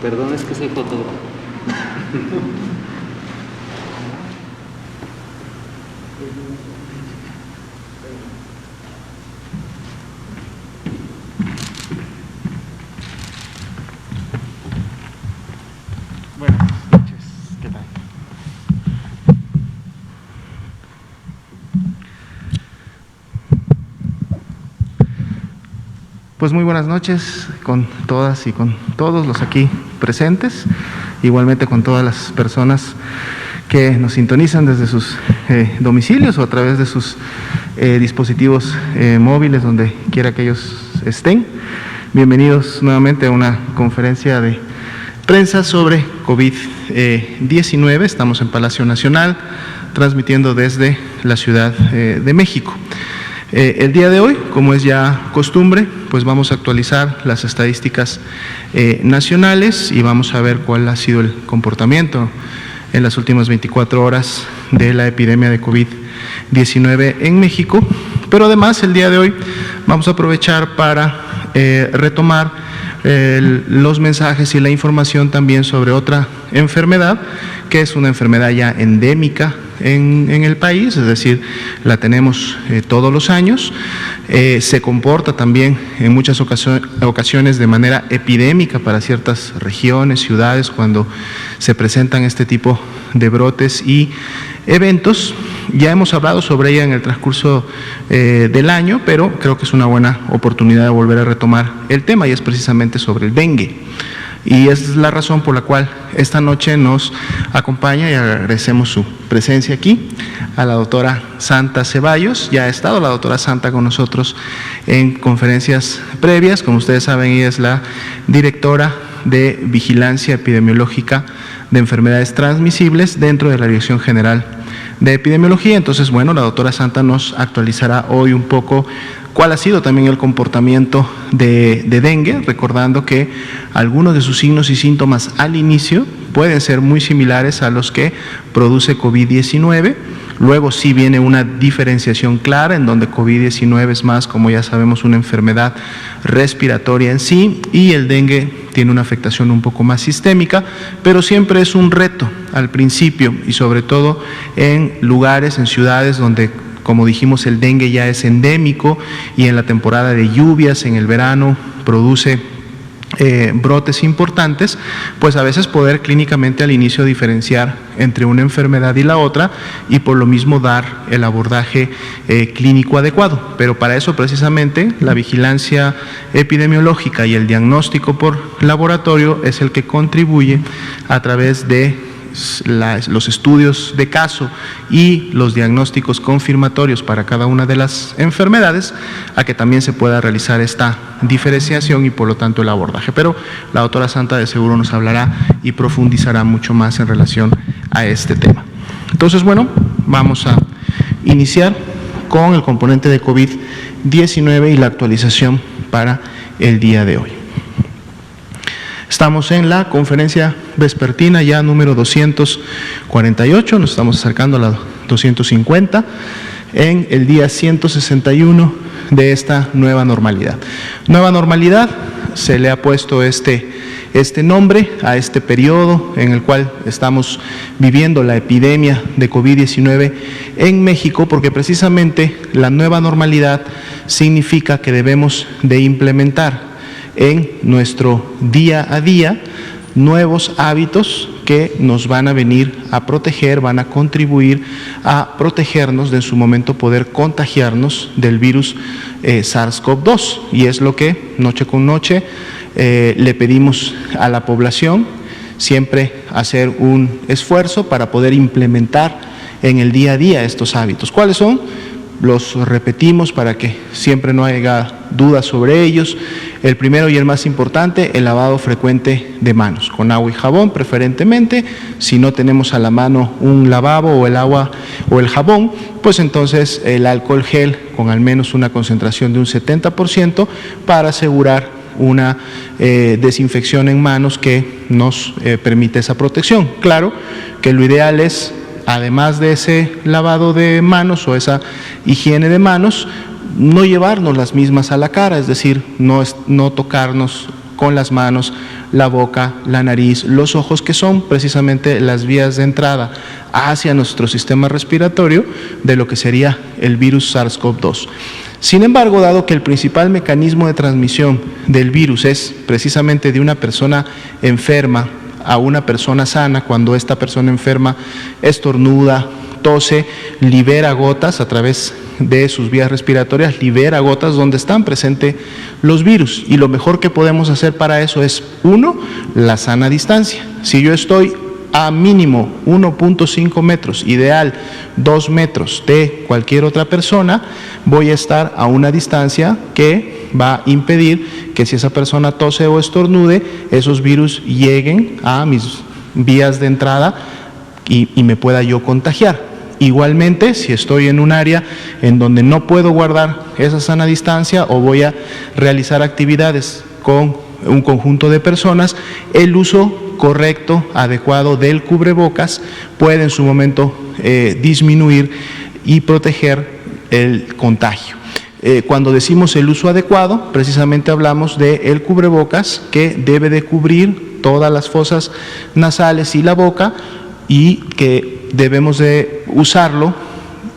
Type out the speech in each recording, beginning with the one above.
Perdón, es que soy fotógrafo. Buenas noches, ¿qué tal? Pues muy buenas noches con todas y con todos los aquí presentes, igualmente con todas las personas que nos sintonizan desde sus domicilios o a través de sus dispositivos móviles, donde quiera que ellos estén. Bienvenidos nuevamente a una conferencia de prensa sobre COVID-19. Estamos en Palacio Nacional, transmitiendo desde la Ciudad de México. El día de hoy, como es ya costumbre, pues vamos a actualizar las estadísticas nacionales y vamos a ver cuál ha sido el comportamiento en las últimas 24 horas de la epidemia de COVID-19 en México. Pero además, el día de hoy vamos a aprovechar para retomar los mensajes y la información también sobre otra enfermedad, que es una enfermedad ya endémica en el país, es decir, la tenemos todos los años, se comporta también en muchas ocasiones de manera epidémica para ciertas regiones, ciudades, cuando se presentan este tipo de brotes y eventos. Ya hemos hablado sobre ella en el transcurso del año, pero creo que es una buena oportunidad de volver a retomar el tema, y es precisamente sobre el dengue. Y es la razón por la cual esta noche nos acompaña, y agradecemos su presencia aquí, a la doctora Santa Ceballos. Ya ha estado la doctora Santa con nosotros en conferencias previas. Como ustedes saben, ella es la directora de Vigilancia Epidemiológica de Enfermedades Transmisibles dentro de la Dirección General de Epidemiología. Entonces, bueno, la doctora Santa nos actualizará hoy un poco cuál ha sido también el comportamiento de dengue, recordando que algunos de sus signos y síntomas al inicio pueden ser muy similares a los que produce COVID-19. Luego sí viene una diferenciación clara en donde COVID-19 es más, como ya sabemos, una enfermedad respiratoria en sí, y el dengue tiene una afectación un poco más sistémica, pero siempre es un reto al principio, y sobre todo en lugares, en ciudades donde, como dijimos, el dengue ya es endémico, y en la temporada de lluvias, en el verano, produce brotes importantes, pues a veces poder clínicamente al inicio diferenciar entre una enfermedad y la otra, y por lo mismo dar el abordaje clínico adecuado. Pero para eso precisamente la vigilancia epidemiológica y el diagnóstico por laboratorio es el que contribuye a través de los estudios de caso y los diagnósticos confirmatorios para cada una de las enfermedades, a que también se pueda realizar esta diferenciación y por lo tanto el abordaje. Pero la doctora Santa de seguro nos hablará y profundizará mucho más en relación a este tema. Entonces, bueno, vamos a iniciar con el componente de COVID-19 y la actualización para el día de hoy. Estamos en la conferencia vespertina ya número 248, nos estamos acercando a la 250, en el día 161 de esta nueva normalidad. Nueva normalidad, se le ha puesto este nombre a este periodo en el cual estamos viviendo la epidemia de COVID-19 en México, porque precisamente la nueva normalidad significa que debemos de implementar en nuestro día a día nuevos hábitos que nos van a venir a proteger, van a contribuir a protegernos de en su momento poder contagiarnos del virus SARS-CoV-2, y es lo que noche con noche le pedimos a la población, siempre hacer un esfuerzo para poder implementar en el día a día estos hábitos. ¿Cuáles son? Los repetimos para que siempre no haya dudas sobre ellos. El primero y el más importante, el lavado frecuente de manos, con agua y jabón preferentemente. Si no tenemos a la mano un lavabo o el agua o el jabón, pues entonces el alcohol gel con al menos una concentración de un 70% para asegurar una desinfección en manos que nos permite esa protección. Claro que lo ideal es, además de ese lavado de manos o esa higiene de manos, no llevarnos las mismas a la cara, es decir, no tocarnos con las manos la boca, la nariz, los ojos, que son precisamente las vías de entrada hacia nuestro sistema respiratorio de lo que sería el virus SARS-CoV-2. Sin embargo, dado que el principal mecanismo de transmisión del virus es precisamente de una persona enferma a una persona sana, cuando esta persona enferma estornuda, tose, libera gotas a través de sus vías respiratorias, libera gotas donde están presentes los virus. Y lo mejor que podemos hacer para eso es, uno, la sana distancia. Si yo estoy a mínimo 1.5 metros, ideal 2 metros de cualquier otra persona, voy a estar a una distancia que va a impedir que si esa persona tose o estornude, esos virus lleguen a mis vías de entrada y me pueda yo contagiar. Igualmente, si estoy en un área en donde no puedo guardar esa sana distancia o voy a realizar actividades con un conjunto de personas, el uso correcto, adecuado del cubrebocas puede en su momento disminuir y proteger el contagio. Cuando decimos el uso adecuado, precisamente hablamos del cubrebocas que debe de cubrir todas las fosas nasales y la boca, y que debemos de usarlo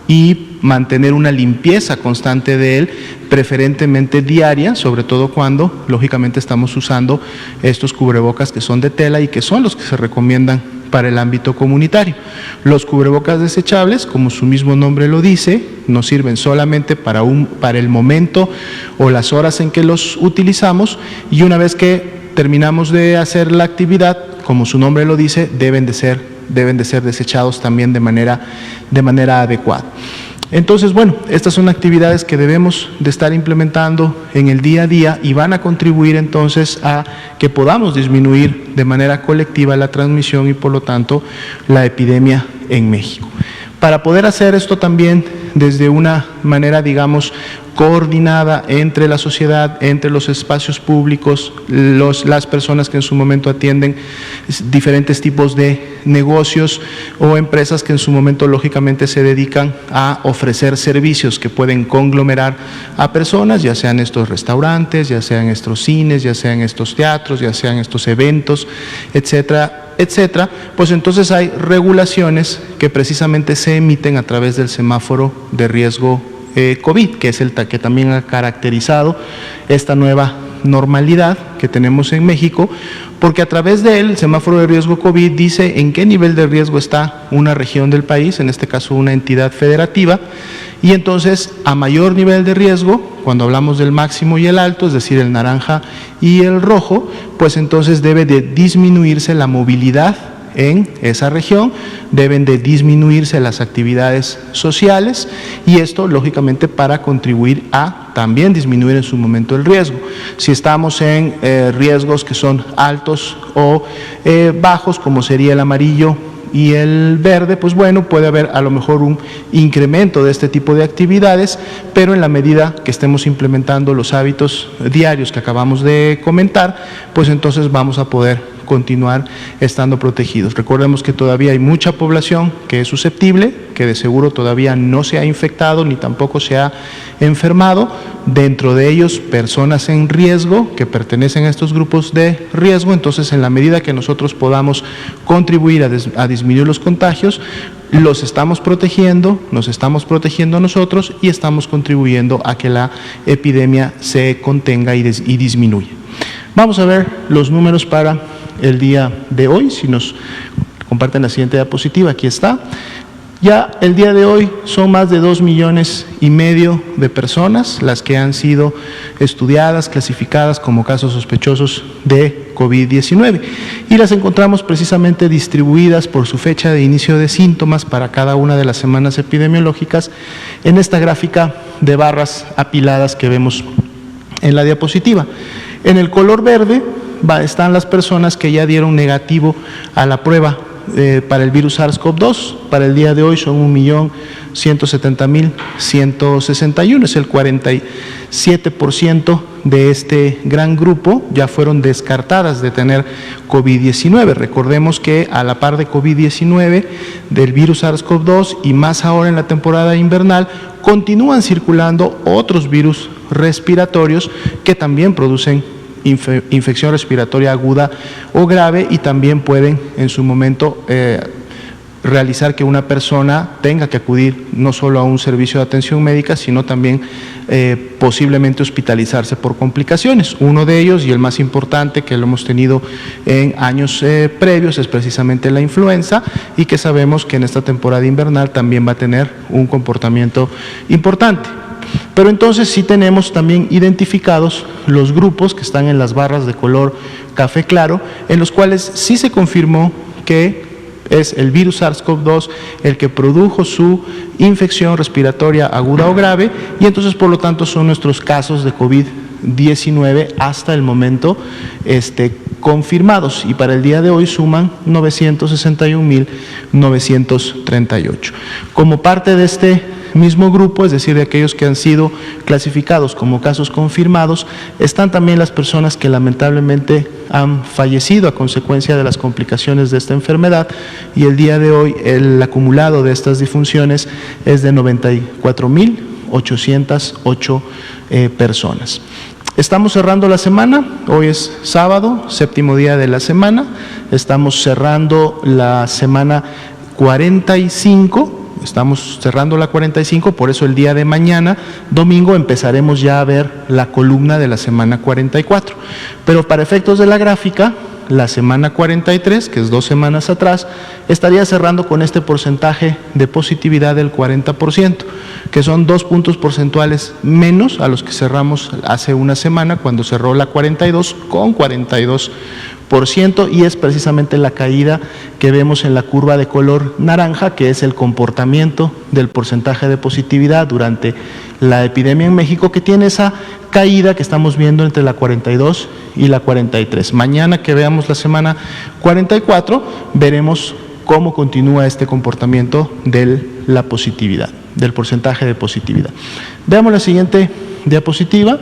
y mantener una limpieza constante de él, preferentemente diaria, sobre todo cuando lógicamente estamos usando estos cubrebocas que son de tela y que son los que se recomiendan para el ámbito comunitario. Los cubrebocas desechables, como su mismo nombre lo dice, nos sirven solamente para el momento o las horas en que los utilizamos, y una vez que terminamos de hacer la actividad, como su nombre lo dice, deben de ser desechados también de manera adecuada. Entonces, bueno, estas son actividades que debemos de estar implementando en el día a día y van a contribuir entonces a que podamos disminuir de manera colectiva la transmisión y por lo tanto la epidemia en México. Para poder hacer esto también desde una manera, digamos, coordinada entre la sociedad, entre los espacios públicos, las personas que en su momento atienden diferentes tipos de negocios o empresas que en su momento lógicamente se dedican a ofrecer servicios que pueden conglomerar a personas, ya sean estos restaurantes, ya sean estos cines, ya sean estos teatros, ya sean estos eventos, etcétera, etcétera, pues entonces hay regulaciones que precisamente se emiten a través del semáforo de riesgo COVID, que es el que también ha caracterizado esta nueva normalidad que tenemos en México, porque a través de él, el semáforo de riesgo COVID dice en qué nivel de riesgo está una región del país, en este caso una entidad federativa, y entonces a mayor nivel de riesgo, cuando hablamos del máximo y el alto, es decir, el naranja y el rojo, pues entonces debe de disminuirse la movilidad en esa región, deben de disminuirse las actividades sociales, y esto lógicamente para contribuir a también disminuir en su momento el riesgo. Si estamos en riesgos que son altos o bajos, como sería el amarillo y el verde, pues bueno, puede haber a lo mejor un incremento de este tipo de actividades, pero en la medida que estemos implementando los hábitos diarios que acabamos de comentar, pues entonces vamos a poder continuar estando protegidos. Recordemos que todavía hay mucha población que es susceptible, que de seguro todavía no se ha infectado ni tampoco se ha enfermado, dentro de ellos personas en riesgo que pertenecen a estos grupos de riesgo. Entonces, en la medida que nosotros podamos contribuir a disminuir los contagios, los estamos protegiendo, nos estamos protegiendo nosotros y estamos contribuyendo a que la epidemia se contenga y disminuya. Vamos a ver los números para el día de hoy, si nos comparten la siguiente diapositiva, aquí está. Ya el día de hoy son más de 2,5 millones de personas las que han sido estudiadas, clasificadas como casos sospechosos de COVID-19 y las encontramos precisamente distribuidas por su fecha de inicio de síntomas para cada una de las semanas epidemiológicas en esta gráfica de barras apiladas que vemos en la diapositiva. En el color verde están las personas que ya dieron negativo a la prueba para el virus SARS-CoV-2. Para el día de hoy son 1.170.161, es el 47% de este gran grupo ya fueron descartadas de tener COVID-19. Recordemos que a la par de COVID-19, del virus SARS-CoV-2 y más ahora en la temporada invernal, continúan circulando otros virus respiratorios que también producen infección respiratoria aguda o grave, y también pueden en su momento realizar que una persona tenga que acudir no solo a un servicio de atención médica, sino también posiblemente hospitalizarse por complicaciones. Uno de ellos, y el más importante, que lo hemos tenido en años previos, es precisamente la influenza, y que sabemos que en esta temporada invernal también va a tener un comportamiento importante. Pero entonces sí tenemos también identificados los grupos que están en las barras de color café claro, en los cuales sí se confirmó que es el virus SARS-CoV-2 el que produjo su infección respiratoria aguda o grave, y entonces por lo tanto son nuestros casos de COVID-19 hasta el momento confirmados, y para el día de hoy suman 961.938. Como parte de este mismo grupo, es decir, de aquellos que han sido clasificados como casos confirmados, están también las personas que lamentablemente han fallecido a consecuencia de las complicaciones de esta enfermedad, y el día de hoy el acumulado de estas defunciones es de 94.808 personas. Estamos cerrando la semana, hoy es sábado, 7º día de la semana, estamos cerrando la semana 45. Estamos cerrando la 45, por eso el día de mañana, domingo, empezaremos ya a ver la columna de la semana 44. Pero para efectos de la gráfica, la semana 43, que es 2 semanas atrás, estaría cerrando con este porcentaje de positividad del 40%, que son 2 puntos porcentuales menos a los que cerramos hace una semana, cuando cerró la 42 con 42%, y es precisamente la caída que vemos en la curva de color naranja, que es el comportamiento del porcentaje de positividad durante la epidemia en México, que tiene esa caída que estamos viendo entre la 42 y la 43. Mañana que veamos la semana 44, veremos cómo continúa este comportamiento de la positividad, del porcentaje de positividad. Veamos la siguiente diapositiva.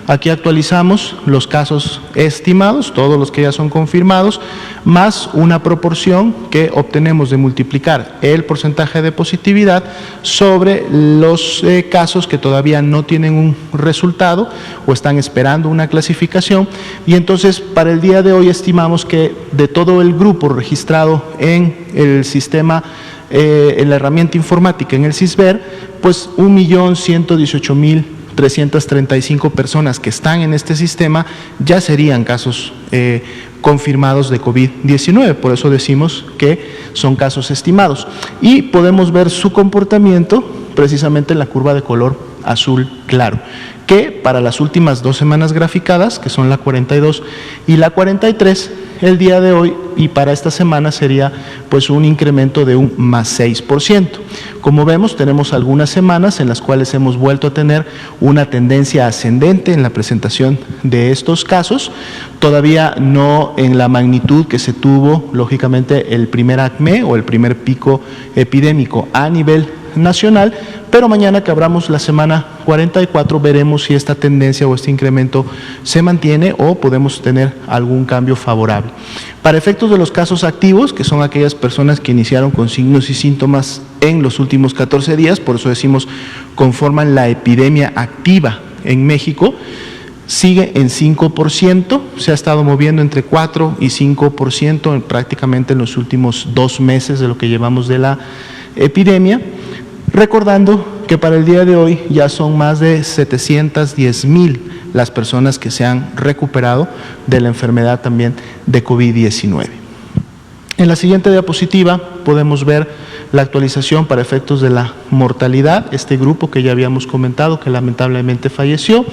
Aquí actualizamos los casos estimados, todos los que ya son confirmados, más una proporción que obtenemos de multiplicar el porcentaje de positividad sobre los casos que todavía no tienen un resultado o están esperando una clasificación. Y entonces para el día de hoy estimamos que de todo el grupo registrado en el sistema, en la herramienta informática, en el CISBER, pues 1.118.335 personas que están en este sistema ya serían casos confirmados de COVID-19, por eso decimos que son casos estimados. Y podemos ver su comportamiento precisamente en la curva de color azul claro, que para las últimas 2 semanas graficadas, que son la 42 y la 43, el día de hoy y para esta semana sería pues un incremento de un más 6%. Como vemos, tenemos algunas semanas en las cuales hemos vuelto a tener una tendencia ascendente en la presentación de estos casos, todavía no en la magnitud que se tuvo, lógicamente, el primer acme o el primer pico epidémico a nivel nacional, pero mañana que abramos la semana 44 veremos si esta tendencia o este incremento se mantiene o podemos tener algún cambio favorable. Para efectos de los casos activos, que son aquellas personas que iniciaron con signos y síntomas en los últimos 14 días, por eso decimos conforman la epidemia activa en México, sigue en 5%, se ha estado moviendo entre 4 y 5% prácticamente en los últimos 2 meses de lo que llevamos de la epidemia. Recordando que para el día de hoy ya son más de 710,000 las personas que se han recuperado de la enfermedad también de COVID-19. En la siguiente diapositiva podemos ver la actualización para efectos de la mortalidad, este grupo que ya habíamos comentado que lamentablemente falleció.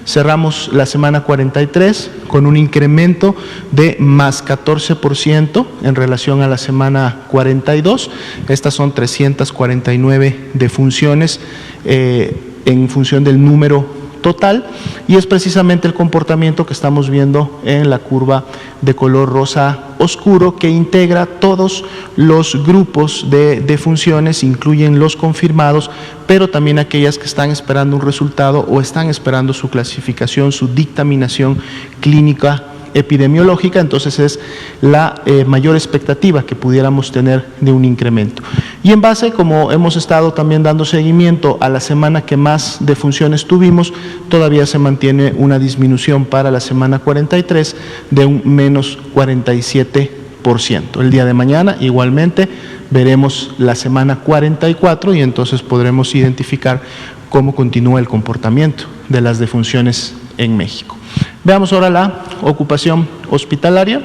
Cerramos la semana 43 con un incremento de más 14% en relación a la semana 42. Estas son 349 defunciones en función del número total, y es precisamente el comportamiento que estamos viendo en la curva de color rosa oscuro, que integra todos los grupos de defunciones, incluyen los confirmados, pero también aquellas que están esperando un resultado o están esperando su clasificación, su dictaminación clínica epidemiológica, entonces es la mayor expectativa que pudiéramos tener de un incremento. Y en base, como hemos estado también dando seguimiento a la semana que más defunciones tuvimos, todavía se mantiene una disminución para la semana 43 de un menos 47%. El día de mañana igualmente veremos la semana 44 y entonces podremos identificar cómo continúa el comportamiento de las defunciones en México. Veamos ahora la ocupación hospitalaria.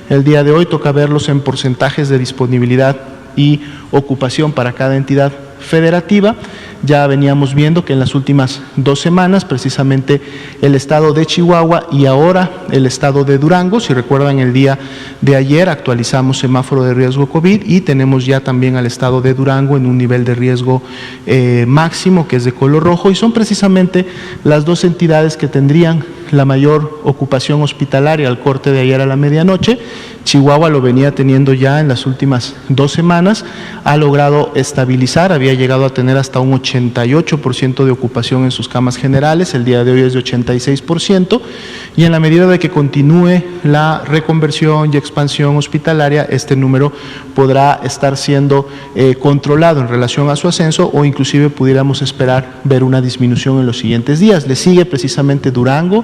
El día de hoy toca verlos en porcentajes de disponibilidad y ocupación para cada entidad federativa. Ya veníamos viendo que en las últimas 2 semanas, precisamente el estado de Chihuahua y ahora el estado de Durango, si recuerdan el día de ayer actualizamos semáforo de riesgo COVID y tenemos ya también al estado de Durango en un nivel de riesgo máximo que es de color rojo y son precisamente las 2 entidades que tendrían la mayor ocupación hospitalaria al corte de ayer a la medianoche. Chihuahua lo venía teniendo ya en las últimas 2 semanas, ha logrado estabilizar, había llegado a tener hasta un 88% de ocupación en sus camas generales, el día de hoy es de 86%, y en la medida de que continúe la reconversión y expansión hospitalaria, este número podrá estar siendo controlado en relación a su ascenso o inclusive pudiéramos esperar ver una disminución en los siguientes días. Le sigue precisamente Durango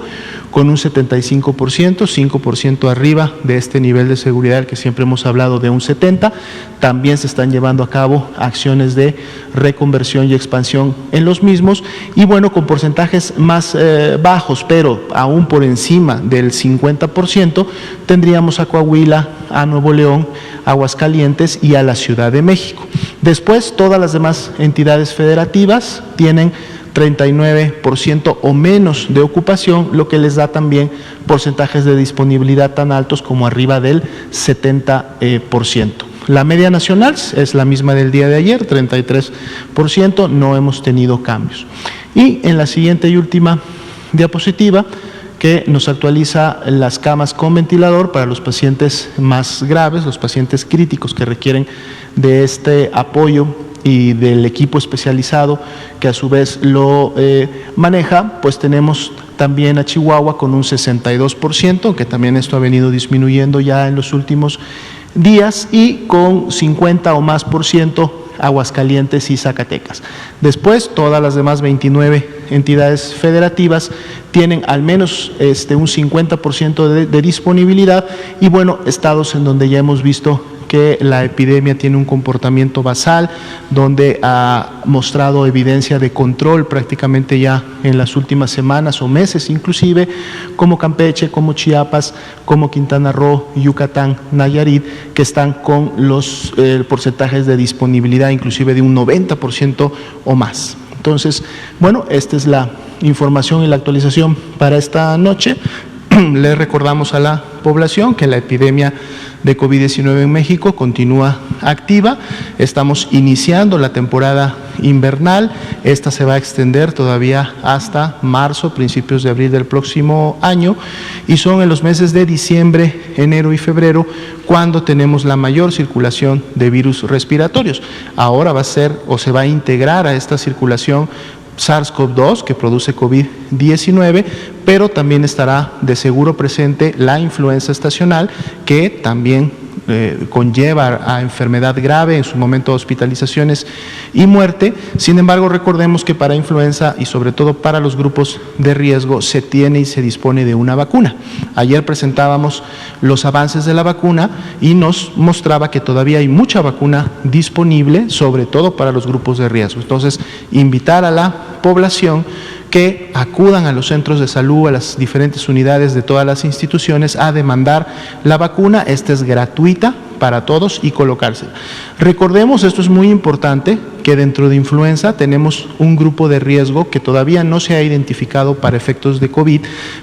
con un 75%, 5% arriba de este nivel de seguridad que siempre hemos hablado de un 70%. También se están llevando a cabo acciones de reconversión y expansión en los mismos y bueno, con porcentajes más bajos, pero aún por encima del 50%, tendríamos a Coahuila, a Nuevo León, Aguascalientes y a la Ciudad de México. Después, todas las demás entidades federativas tienen 39% o menos de ocupación, lo que les da también porcentajes de disponibilidad tan altos como arriba del 70%. La media nacional es la misma del día de ayer, 33%, no hemos tenido cambios. Y en la siguiente y última diapositiva, que nos actualiza las camas con ventilador para los pacientes más graves, los pacientes críticos que requieren de este apoyo y del equipo especializado que a su vez lo maneja, pues tenemos también a Chihuahua con un 62%, que también esto ha venido disminuyendo ya en los últimos días, y con 50 o más por ciento Aguascalientes y Zacatecas. Después, todas las demás 29 entidades federativas tienen al menos un 50% de disponibilidad y bueno, estados en donde ya hemos visto que la epidemia tiene un comportamiento basal, donde ha mostrado evidencia de control prácticamente ya en las últimas semanas o meses inclusive, como Campeche, como Chiapas, como Quintana Roo, Yucatán, Nayarit, que están con los porcentajes de disponibilidad inclusive de un 90% o más. Entonces, bueno, esta es la información y la actualización para esta noche. Le recordamos a la población que la epidemia de COVID-19 en México continúa activa. Estamos iniciando la temporada invernal. Esta se va a extender todavía hasta marzo, principios de abril del próximo año, y son en los meses de diciembre, enero y febrero cuando tenemos la mayor circulación de virus respiratorios. Ahora va a ser o se va a integrar a esta circulación SARS-CoV-2 que produce COVID-19, pero también estará de seguro presente la influenza estacional que también conlleva a enfermedad grave, en su momento hospitalizaciones y muerte. Sin embargo, recordemos que para influenza y sobre todo para los grupos de riesgo se tiene y se dispone de una vacuna. Ayer presentábamos los avances de la vacuna y nos mostraba que todavía hay mucha vacuna disponible, sobre todo para los grupos de riesgo. Entonces, invitar a la población que acudan a los centros de salud, a las diferentes unidades de todas las instituciones a demandar la vacuna. Esta es gratuita para todos y colocársela. Recordemos, esto es muy importante, que dentro de influenza tenemos un grupo de riesgo que todavía no se ha identificado para efectos de COVID,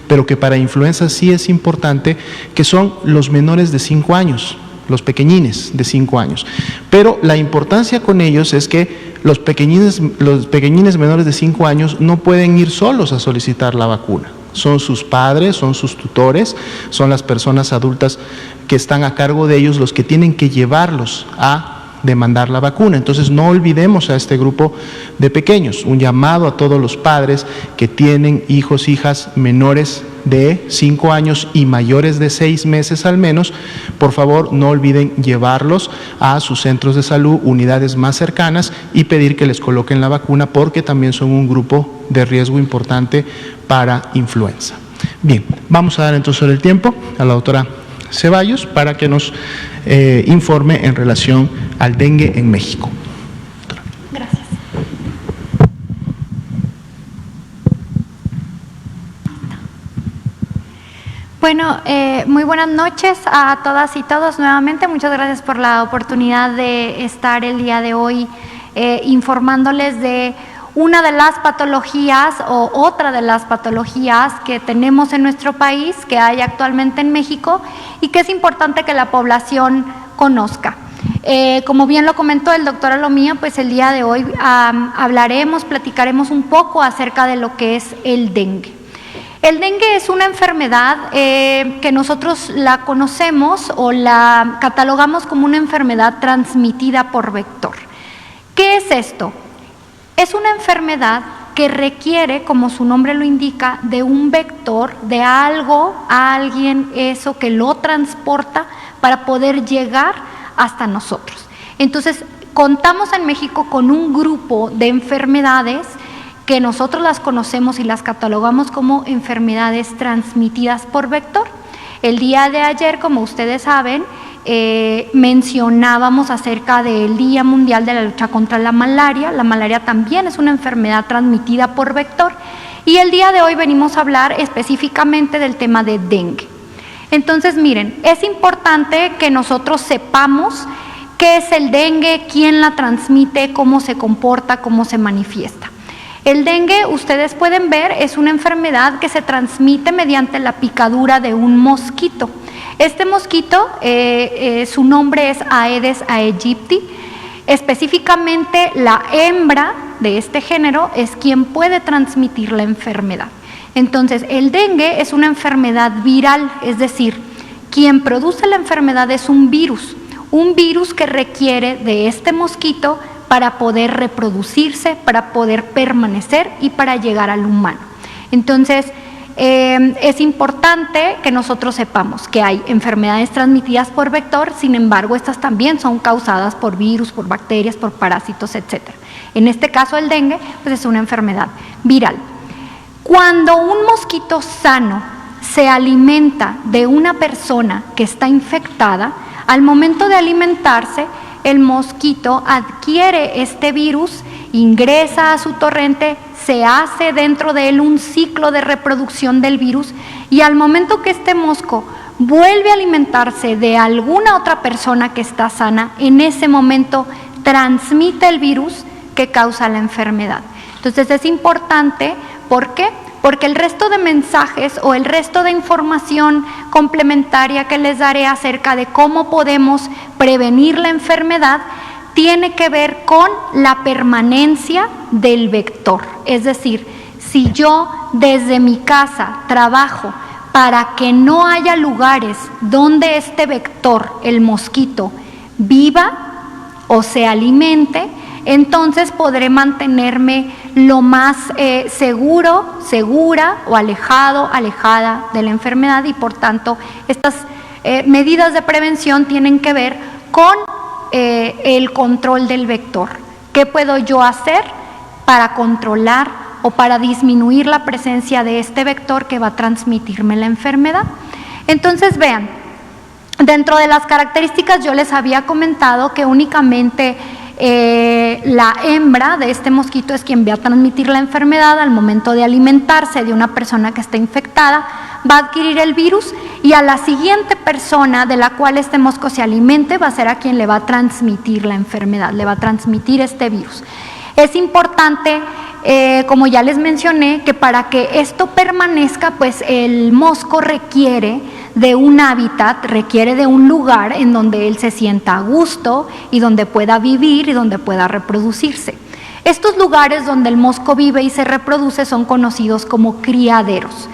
pero que para influenza sí es importante, que son los menores de 5 años. Los pequeñines de 5 años. Pero la importancia con ellos es que los pequeñines menores de 5 años no pueden ir solos a solicitar la vacuna. Son sus padres, son sus tutores, son las personas adultas que están a cargo de ellos los que tienen que llevarlos a demandar la vacuna. Entonces no olvidemos a este grupo de pequeños. Un llamado a todos los padres que tienen hijos, hijas menores de 5 años y mayores de 6 meses al menos, por favor no olviden llevarlos a sus centros de salud, unidades más cercanas, y pedir que les coloquen la vacuna, porque también son un grupo de riesgo importante para influenza. Bien, vamos a dar entonces el tiempo a la doctora Ceballos para que nos informe en relación al dengue en México. Gracias. Bueno, muy buenas noches a todas y todos nuevamente. Muchas gracias por la oportunidad de estar el día de hoy informándoles de una de las patologías o otra de las patologías que tenemos en nuestro país, que hay actualmente en México y que es importante que la población conozca. Como bien lo comentó el doctor Alomía, pues el día de hoy platicaremos un poco acerca de lo que es el dengue. El dengue es una enfermedad que nosotros la conocemos o la catalogamos como una enfermedad transmitida por vector. ¿Qué es esto? Es una enfermedad que requiere, como su nombre lo indica, de un vector, de algo, a alguien, eso que lo transporta para poder llegar hasta nosotros. Entonces, contamos en México con un grupo de enfermedades que nosotros las conocemos y las catalogamos como enfermedades transmitidas por vector. El día de ayer, como ustedes saben, mencionábamos acerca del Día Mundial de la Lucha contra la Malaria. La malaria también es una enfermedad transmitida por vector, y el día de hoy venimos a hablar específicamente del tema de dengue. Entonces, miren, es importante que nosotros sepamos qué es el dengue, quién la transmite, cómo se comporta, cómo se manifiesta. El dengue, ustedes pueden ver, es una enfermedad que se transmite mediante la picadura de un mosquito. Este mosquito, su nombre es Aedes aegypti. Específicamente, la hembra de este género es quien puede transmitir la enfermedad. Entonces, el dengue es una enfermedad viral, es decir, quien produce la enfermedad es un virus que requiere de este mosquito para poder reproducirse, para poder permanecer y para llegar al humano. Entonces, es importante que nosotros sepamos que hay enfermedades transmitidas por vector, sin embargo, estas también son causadas por virus, por bacterias, por parásitos, etc. En este caso, el dengue, pues es una enfermedad viral. Cuando un mosquito sano se alimenta de una persona que está infectada, al momento de alimentarse, el mosquito adquiere este virus, ingresa a su torrente, se hace dentro de él un ciclo de reproducción del virus, y al momento que este mosco vuelve a alimentarse de alguna otra persona que está sana, en ese momento transmite el virus que causa la enfermedad. Entonces es importante, ¿por qué? Porque el resto de mensajes o el resto de información complementaria que les daré acerca de cómo podemos prevenir la enfermedad tiene que ver con la permanencia del vector. Es decir, si yo desde mi casa trabajo para que no haya lugares donde este vector, el mosquito, viva o se alimente, entonces podré mantenerme lo más segura o alejada de la enfermedad, y por tanto estas medidas de prevención tienen que ver con el control del vector. ¿Qué puedo yo hacer para controlar o para disminuir la presencia de este vector que va a transmitirme la enfermedad? Entonces, vean, dentro de las características yo les había comentado que únicamente la hembra de este mosquito es quien va a transmitir la enfermedad. Al momento de alimentarse de una persona que está infectada, va a adquirir el virus, y a la siguiente persona de la cual este mosco se alimente va a ser a quien le va a transmitir la enfermedad, le va a transmitir este virus. Es importante, como ya les mencioné, que para que esto permanezca, pues el mosco requiere de un hábitat, requiere de un lugar en donde él se sienta a gusto y donde pueda vivir y donde pueda reproducirse. Estos lugares donde el mosco vive y se reproduce son conocidos como criaderos.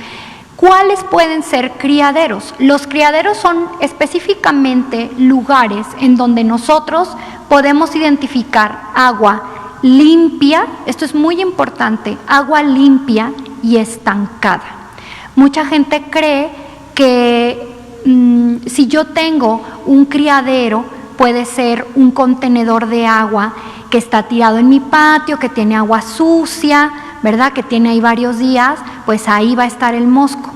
¿Cuáles pueden ser criaderos? Los criaderos son específicamente lugares en donde nosotros podemos identificar agua limpia, esto es muy importante, agua limpia y estancada. Mucha gente cree que si yo tengo un criadero, puede ser un contenedor de agua que está tirado en mi patio, que tiene agua sucia, ¿verdad? Que tiene ahí varios días, pues ahí va a estar el mosco.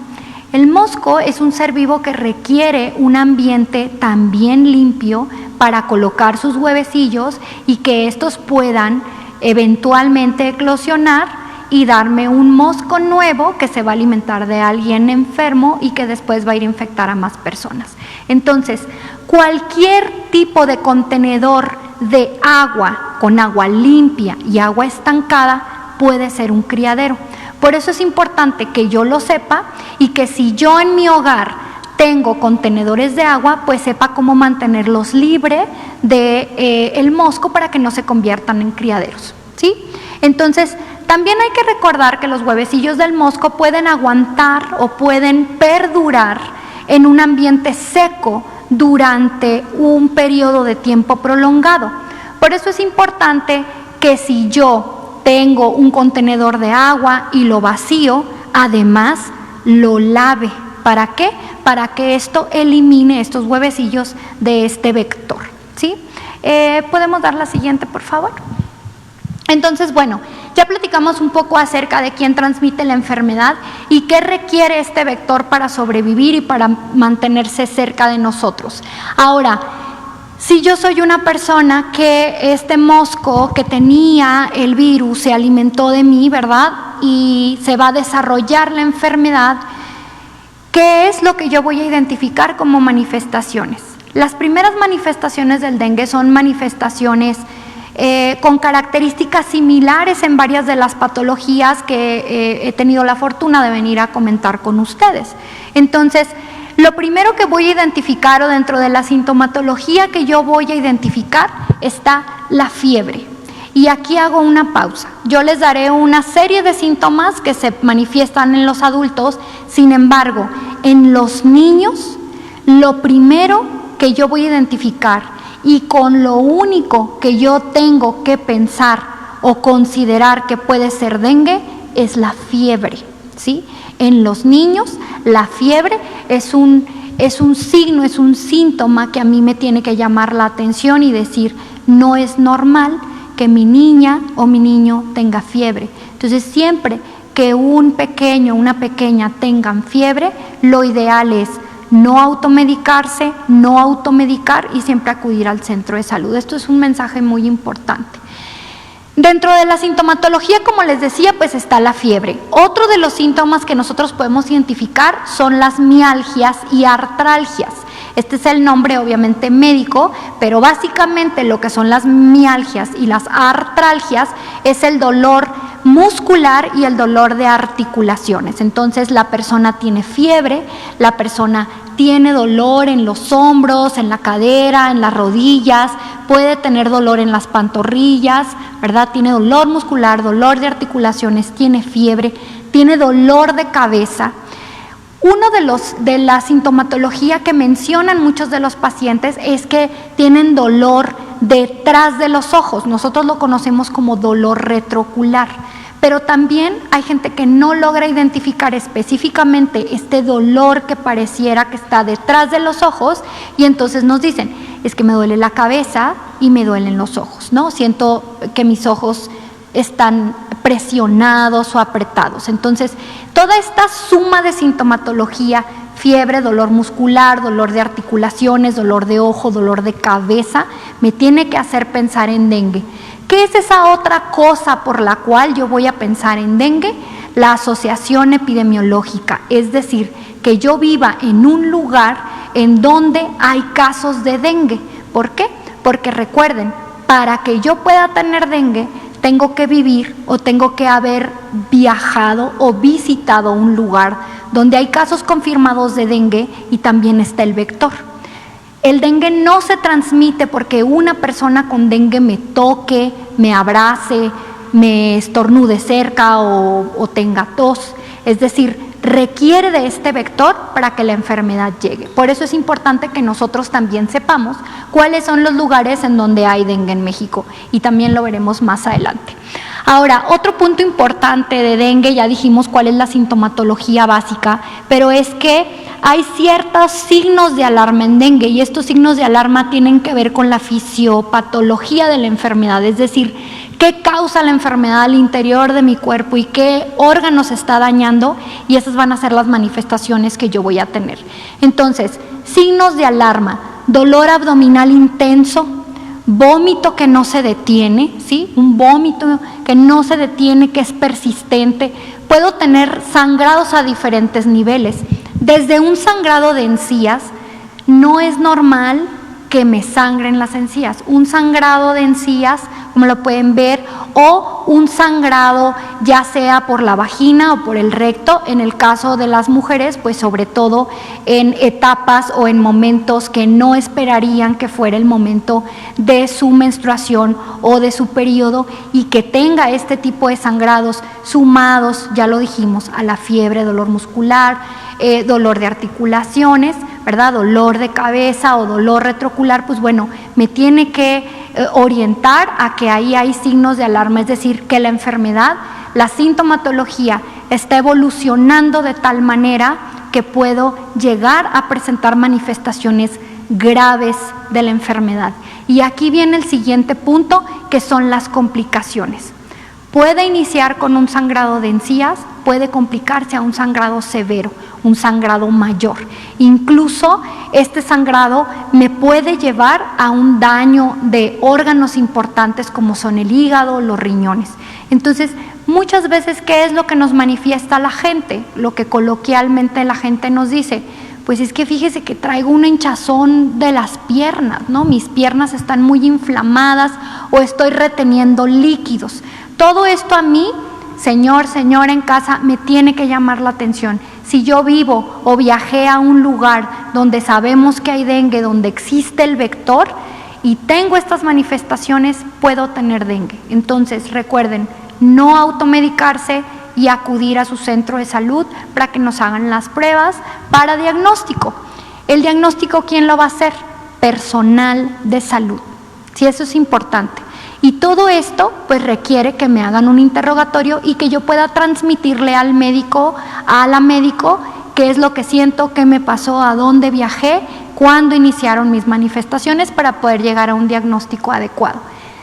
El mosco es un ser vivo que requiere un ambiente también limpio para colocar sus huevecillos y que estos puedan eventualmente eclosionar y darme un mosco nuevo que se va a alimentar de alguien enfermo y que después va a ir a infectar a más personas. Entonces, cualquier tipo de contenedor de agua, con agua limpia y agua estancada, puede ser un criadero. Por eso es importante que yo lo sepa y que si yo en mi hogar tengo contenedores de agua, pues sepa cómo mantenerlos libres de el mosco para que no se conviertan en criaderos, ¿sí? Entonces, también hay que recordar que los huevecillos del mosco pueden aguantar o pueden perdurar en un ambiente seco durante un periodo de tiempo prolongado. Por eso es importante que si yo tengo un contenedor de agua y lo vacío, además lo lave. ¿Para qué? Para que esto elimine estos huevecillos de este vector, ¿sí? ¿Podemos dar la siguiente, por favor? Entonces, bueno, ya platicamos un poco acerca de quién transmite la enfermedad y qué requiere este vector para sobrevivir y para mantenerse cerca de nosotros. Ahora, si yo soy una persona que este mosco que tenía el virus se alimentó de mí, ¿verdad? Y se va a desarrollar la enfermedad, ¿qué es lo que yo voy a identificar como manifestaciones? Las primeras manifestaciones del dengue son manifestaciones con características similares en varias de las patologías que he tenido la fortuna de venir a comentar con ustedes. Entonces, lo primero que voy a identificar o dentro de la sintomatología que yo voy a identificar está la fiebre. Y aquí hago una pausa. Yo les daré una serie de síntomas que se manifiestan en los adultos, sin embargo, en los niños, lo primero que yo voy a identificar y con lo único que yo tengo que pensar o considerar que puede ser dengue es la fiebre, ¿sí? En los niños, la fiebre es un signo, es un síntoma que a mí me tiene que llamar la atención y decir, no es normal que mi niña o mi niño tenga fiebre. Entonces, siempre que un pequeño o una pequeña tengan fiebre, lo ideal es no automedicarse, no automedicar y siempre acudir al centro de salud. Esto es un mensaje muy importante. Dentro de la sintomatología, como les decía, pues está la fiebre. Otro de los síntomas que nosotros podemos identificar son las mialgias y artralgias. Este es el nombre obviamente médico, pero básicamente lo que son las mialgias y las artralgias es el dolor muscular y el dolor de articulaciones. Entonces la persona tiene fiebre, la persona tiene dolor en los hombros, en la cadera, en las rodillas, puede tener dolor en las pantorrillas, ¿verdad? Tiene dolor muscular, dolor de articulaciones, tiene fiebre, tiene dolor de cabeza. Uno de la sintomatología que mencionan muchos de los pacientes es que tienen dolor detrás de los ojos. Nosotros lo conocemos como dolor retroocular. Pero también hay gente que no logra identificar específicamente este dolor que pareciera que está detrás de los ojos y entonces nos dicen, es que me duele la cabeza y me duelen los ojos, ¿no? Siento que mis ojos están presionados o apretados. Entonces, toda esta suma de sintomatología, fiebre, dolor muscular, dolor de articulaciones, dolor de ojo, dolor de cabeza, me tiene que hacer pensar en dengue. ¿Qué es esa otra cosa por la cual yo voy a pensar en dengue? La asociación epidemiológica, es decir, que yo viva en un lugar en donde hay casos de dengue. ¿Por qué? Porque recuerden, para que yo pueda tener dengue, tengo que vivir o tengo que haber viajado o visitado un lugar donde hay casos confirmados de dengue y también está el vector. El dengue no se transmite porque una persona con dengue me toque, me abrace, me estornude cerca o tenga tos. es decir, requiere de este vector para que la enfermedad llegue. Por eso es importante que nosotros también sepamos cuáles son los lugares en donde hay dengue en México, y también lo veremos más adelante. Ahora, otro punto importante de dengue, ya dijimos cuál es la sintomatología básica, pero es que hay ciertos signos de alarma en dengue, y estos signos de alarma tienen que ver con la fisiopatología de la enfermedad, es decir, qué causa la enfermedad al interior de mi cuerpo y qué órganos está dañando, y esas van a ser las manifestaciones que yo voy a tener. Entonces, signos de alarma: dolor abdominal intenso, vómito que no se detiene, ¿sí? Un vómito que no se detiene, que es persistente. Puedo tener sangrados a diferentes niveles. Desde un sangrado de encías, no es normal que me sangren las encías. Un sangrado de encías, como lo pueden ver, o un sangrado ya sea por la vagina o por el recto. En el caso de las mujeres, pues sobre todo en etapas o en momentos que no esperarían que fuera el momento de su menstruación o de su periodo, y que tenga este tipo de sangrados sumados, ya lo dijimos, a la fiebre, dolor muscular, dolor de articulaciones, ¿verdad? Dolor de cabeza o dolor retroocular, pues bueno, me tiene que orientar a que ahí hay signos de alarma, es decir, que la enfermedad, la sintomatología está evolucionando de tal manera que puedo llegar a presentar manifestaciones graves de la enfermedad. Y aquí viene el siguiente punto, que son las complicaciones. Puede iniciar con un sangrado de encías, puede complicarse a un sangrado severo, un sangrado mayor. Incluso este sangrado me puede llevar a un daño de órganos importantes como son el hígado, los riñones. Entonces, muchas veces, ¿qué es lo que nos manifiesta la gente? Lo que coloquialmente la gente nos dice: pues es que fíjese que traigo una hinchazón de las piernas, ¿no? Mis piernas están muy inflamadas o estoy reteniendo líquidos. Todo esto a mí, señora en casa, me tiene que llamar la atención. Si yo vivo o viajé a un lugar donde sabemos que hay dengue, donde existe el vector y tengo estas manifestaciones, puedo tener dengue. Entonces, recuerden, no automedicarse y acudir a su centro de salud para que nos hagan las pruebas para diagnóstico. El diagnóstico, ¿quién lo va a hacer? Personal de salud. Sí, eso es importante. Y todo esto pues requiere que me hagan un interrogatorio y que yo pueda transmitirle al médico, a la médico, qué es lo que siento, qué me pasó, a dónde viajé, cuándo iniciaron mis manifestaciones, para poder llegar a un diagnóstico adecuado.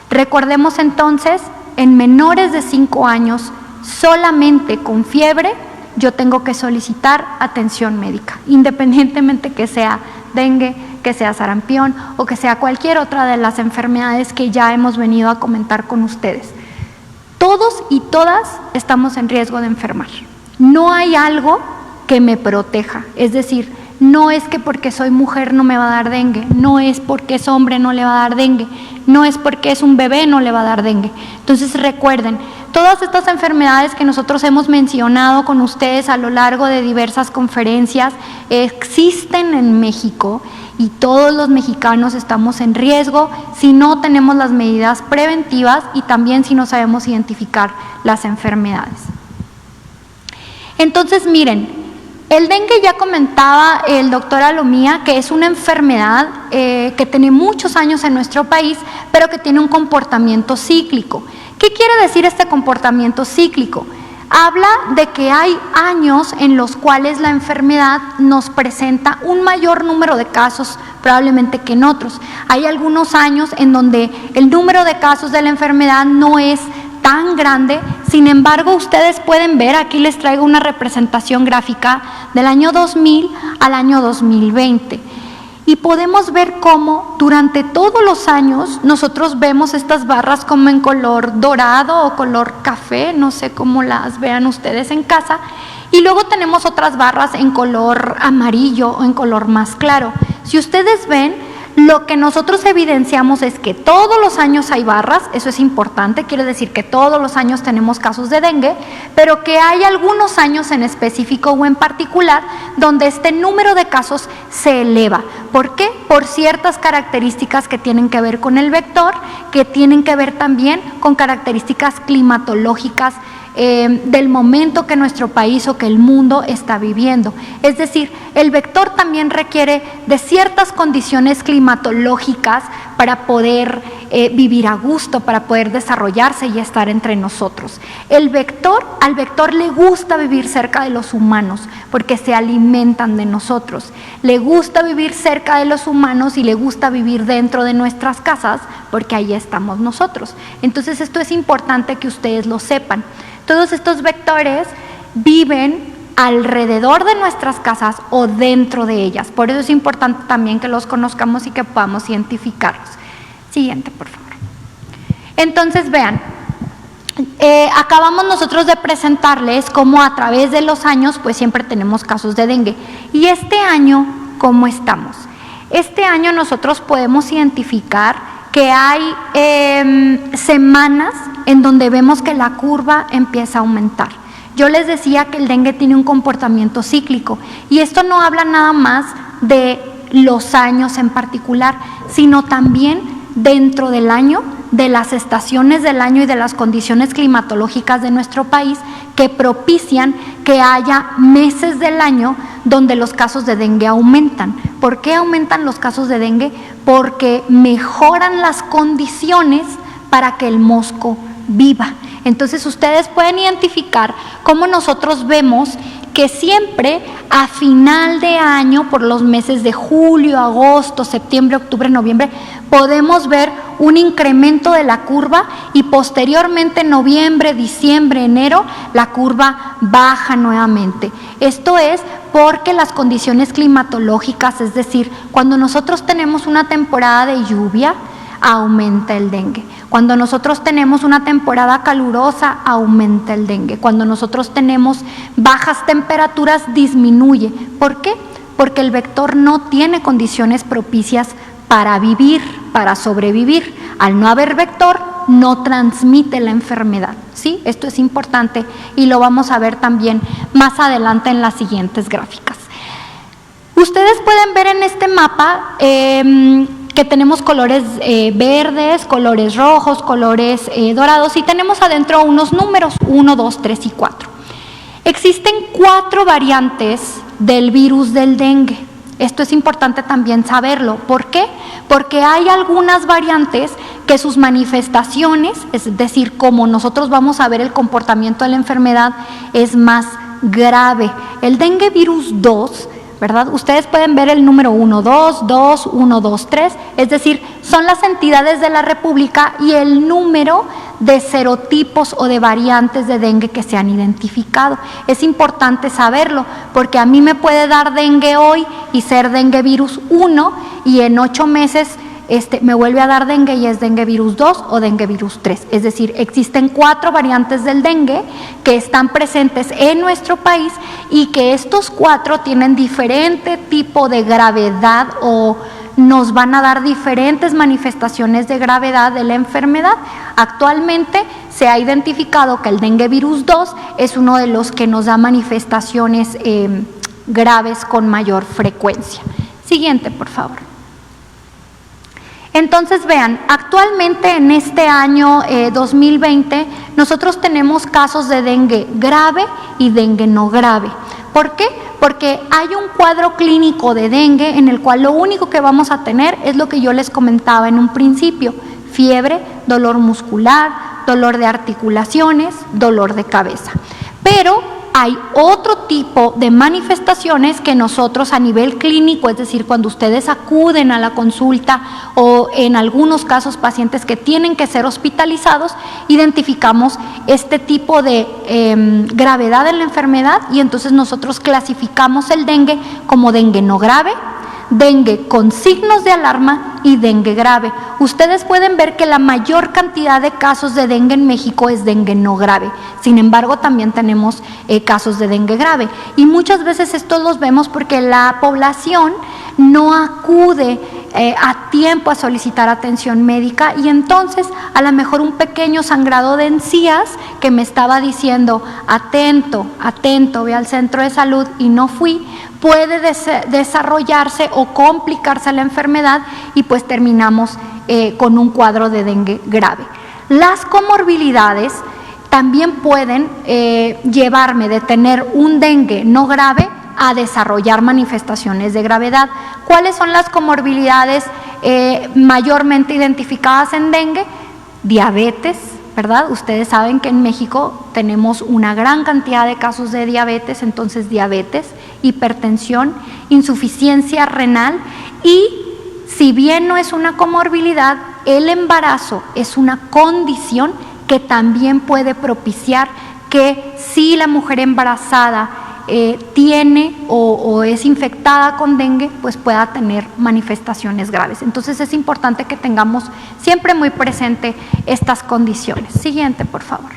Recordemos entonces, en menores de 5 años, solamente con fiebre, yo tengo que solicitar atención médica, independientemente que sea dengue, que sea sarampión o que sea cualquier otra de las enfermedades que ya hemos venido a comentar con ustedes. Todos y todas estamos en riesgo de enfermar. No hay algo que me proteja, es decir, no es que porque soy mujer no me va a dar dengue, no es porque es hombre no le va a dar dengue, no es porque es un bebé no le va a dar dengue. Entonces recuerden, todas estas enfermedades que nosotros hemos mencionado con ustedes a lo largo de diversas conferencias existen en México, y todos los mexicanos estamos en riesgo si no tenemos las medidas preventivas y también si no sabemos identificar las enfermedades. Entonces, miren, el dengue, ya comentaba el doctor Alomía, que es una enfermedad que tiene muchos años en nuestro país, pero que tiene un comportamiento cíclico. ¿Qué quiere decir este comportamiento cíclico? Habla de que hay años en los cuales la enfermedad nos presenta un mayor número de casos probablemente que en otros. Hay algunos años en donde el número de casos de la enfermedad no es tan grande, sin embargo ustedes pueden ver, aquí les traigo una representación gráfica del año 2000 al año 2020. Y podemos ver cómo durante todos los años nosotros vemos estas barras como en color dorado o color café, no sé cómo las vean ustedes en casa, y luego tenemos otras barras en color amarillo o en color más claro. Si ustedes ven, lo que nosotros evidenciamos es que todos los años hay barras, eso es importante, quiere decir que todos los años tenemos casos de dengue, pero que hay algunos años en específico o en particular donde este número de casos se eleva. ¿Por qué? Por ciertas características que tienen que ver con el vector, que tienen que ver también con características climatológicas del momento que nuestro país o que el mundo está viviendo. Es decir, el vector también requiere de ciertas condiciones climatológicas para poder vivir a gusto, para poder desarrollarse y estar entre nosotros. Al vector le gusta vivir cerca de los humanos porque se alimentan de nosotros. Le gusta vivir cerca de los humanos y le gusta vivir dentro de nuestras casas porque ahí estamos nosotros. Entonces esto es importante que ustedes lo sepan. Todos estos vectores viven alrededor de nuestras casas o dentro de ellas. Por eso es importante también que los conozcamos y que podamos identificarlos. Siguiente, por favor. Entonces, vean, acabamos nosotros de presentarles cómo a través de los años, pues siempre tenemos casos de dengue. Y este año, ¿cómo estamos? Este año nosotros podemos identificar que hay semanas en donde vemos que la curva empieza a aumentar. Yo les decía que el dengue tiene un comportamiento cíclico y esto no habla nada más de los años en particular, sino también dentro del año, de las estaciones del año y de las condiciones climatológicas de nuestro país que propician que haya meses del año donde los casos de dengue aumentan. ¿Por qué aumentan los casos de dengue? Porque mejoran las condiciones para que el mosco viva. Entonces ustedes pueden identificar cómo nosotros vemos que siempre a final de año, por los meses de julio, agosto, septiembre, octubre, noviembre, podemos ver un incremento de la curva y posteriormente en noviembre, diciembre, enero, la curva baja nuevamente. Esto es porque las condiciones climatológicas, es decir, cuando nosotros tenemos una temporada de lluvia, aumenta el dengue. Cuando nosotros tenemos una temporada calurosa, aumenta el dengue. Cuando nosotros tenemos bajas temperaturas, disminuye. ¿Por qué? Porque el vector no tiene condiciones propicias para vivir, para sobrevivir. Al no haber vector, no transmite la enfermedad. ¿Sí? Esto es importante y lo vamos a ver también más adelante en las siguientes gráficas. Ustedes pueden ver en este mapa que tenemos colores verdes, colores rojos, colores dorados y tenemos adentro unos números 1, 2, 3 y 4. Existen 4 variantes del virus del dengue. Esto es importante también saberlo. ¿Por qué? Porque hay algunas variantes que sus manifestaciones, es decir, como nosotros vamos a ver el comportamiento de la enfermedad, es más grave. El dengue virus 2, ¿verdad? Ustedes pueden ver el número 1, 2, 2, 1, 2, 3, es decir, son las entidades de la República y el número de serotipos o de variantes de dengue que se han identificado. Es importante saberlo porque a mí me puede dar dengue hoy y ser dengue virus 1 y en 8 meses me vuelve a dar dengue y es dengue virus 2 o dengue virus 3. Es decir, existen 4 variantes del dengue que están presentes en nuestro país y que estos 4 tienen diferente tipo de gravedad o nos van a dar diferentes manifestaciones de gravedad de la enfermedad. Actualmente se ha identificado que el dengue virus 2 es uno de los que nos da manifestaciones graves con mayor frecuencia. Siguiente, por favor. Entonces vean, actualmente en este año 2020 nosotros tenemos casos de dengue grave y dengue no grave. ¿Por qué? Porque hay un cuadro clínico de dengue en el cual lo único que vamos a tener es lo que yo les comentaba en un principio: fiebre, dolor muscular, dolor de articulaciones, dolor de cabeza. Pero hay otro tipo de manifestaciones que nosotros a nivel clínico, es decir, cuando ustedes acuden a la consulta o en algunos casos pacientes que tienen que ser hospitalizados, identificamos este tipo de gravedad en la enfermedad y entonces nosotros clasificamos el dengue como dengue no grave, dengue con signos de alarma y dengue grave. Ustedes pueden ver que la mayor cantidad de casos de dengue en México es dengue no grave. Sin embargo, también tenemos casos de dengue grave. Y muchas veces estos los vemos porque la población no acude a tiempo a solicitar atención médica y entonces a lo mejor un pequeño sangrado de encías que me estaba diciendo atento, atento, ve al centro de salud y no fui, puede desarrollarse o complicarse la enfermedad y pues terminamos con un cuadro de dengue grave. Las comorbilidades también pueden llevarme de tener un dengue no grave a desarrollar manifestaciones de gravedad. ¿Cuáles son las comorbilidades mayormente identificadas en dengue? Diabetes, ¿verdad? Ustedes saben que en México tenemos una gran cantidad de casos de diabetes, entonces diabetes, hipertensión, insuficiencia renal y, si bien no es una comorbilidad, el embarazo es una condición que también puede propiciar que si la mujer embarazada tiene o es infectada con dengue, pues pueda tener manifestaciones graves. Entonces es importante que tengamos siempre muy presente estas condiciones. Siguiente, por favor.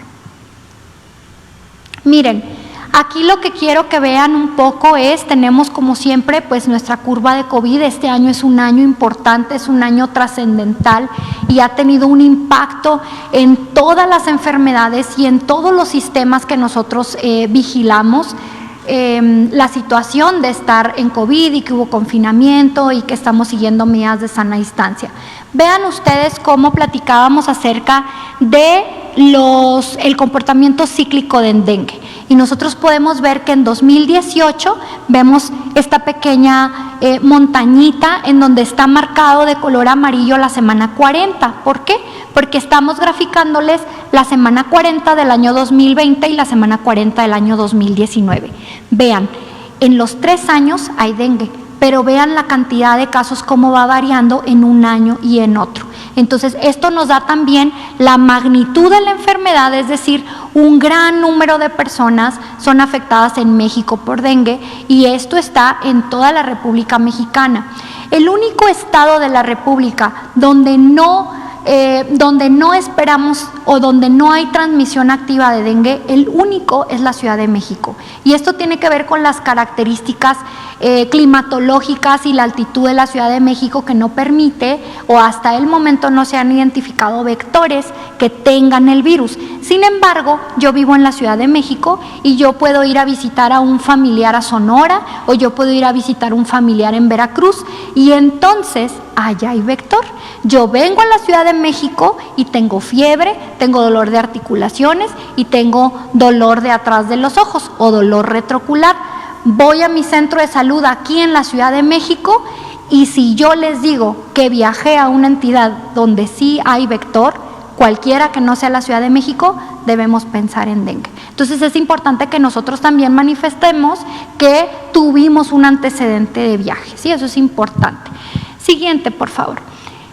Miren, aquí lo que quiero que vean un poco es, tenemos como siempre pues nuestra curva de COVID. Este año es un año importante, es un año trascendental y ha tenido un impacto en todas las enfermedades y en todos los sistemas que nosotros vigilamos. La situación de estar en COVID y que hubo confinamiento y que estamos siguiendo medidas de sana distancia. Vean ustedes cómo platicábamos acerca de el comportamiento cíclico de dengue. Y nosotros podemos ver que en 2018 vemos esta pequeña montañita en donde está marcado de color amarillo la semana 40. ¿Por qué? Porque estamos graficándoles la semana 40 del año 2020 y la semana 40 del año 2019. Vean, en los 3 años hay dengue, pero vean la cantidad de casos cómo va variando en un año y en otro. Entonces, esto nos da también la magnitud de la enfermedad, es decir, un gran número de personas son afectadas en México por dengue y esto está en toda la República Mexicana. El único estado de la República donde no esperamos o donde no hay transmisión activa de dengue, el único es la Ciudad de México. Y esto tiene que ver con las características climatológicas y la altitud de la Ciudad de México, que no permite, o hasta el momento no se han identificado vectores que tengan el virus. Sin embargo, yo vivo en la Ciudad de México y yo puedo ir a visitar a un familiar a Sonora o yo puedo ir a visitar a un familiar en Veracruz y entonces allá hay vector. Yo vengo a la Ciudad de México y tengo fiebre, tengo dolor de articulaciones y tengo dolor de atrás de los ojos o dolor retroocular. Voy a mi centro de salud aquí en la Ciudad de México y si yo les digo que viajé a una entidad donde sí hay vector, cualquiera que no sea la Ciudad de México, debemos pensar en dengue. Entonces es importante que nosotros también manifestemos que tuvimos un antecedente de viaje, ¿sí? Eso es importante. Siguiente, por favor.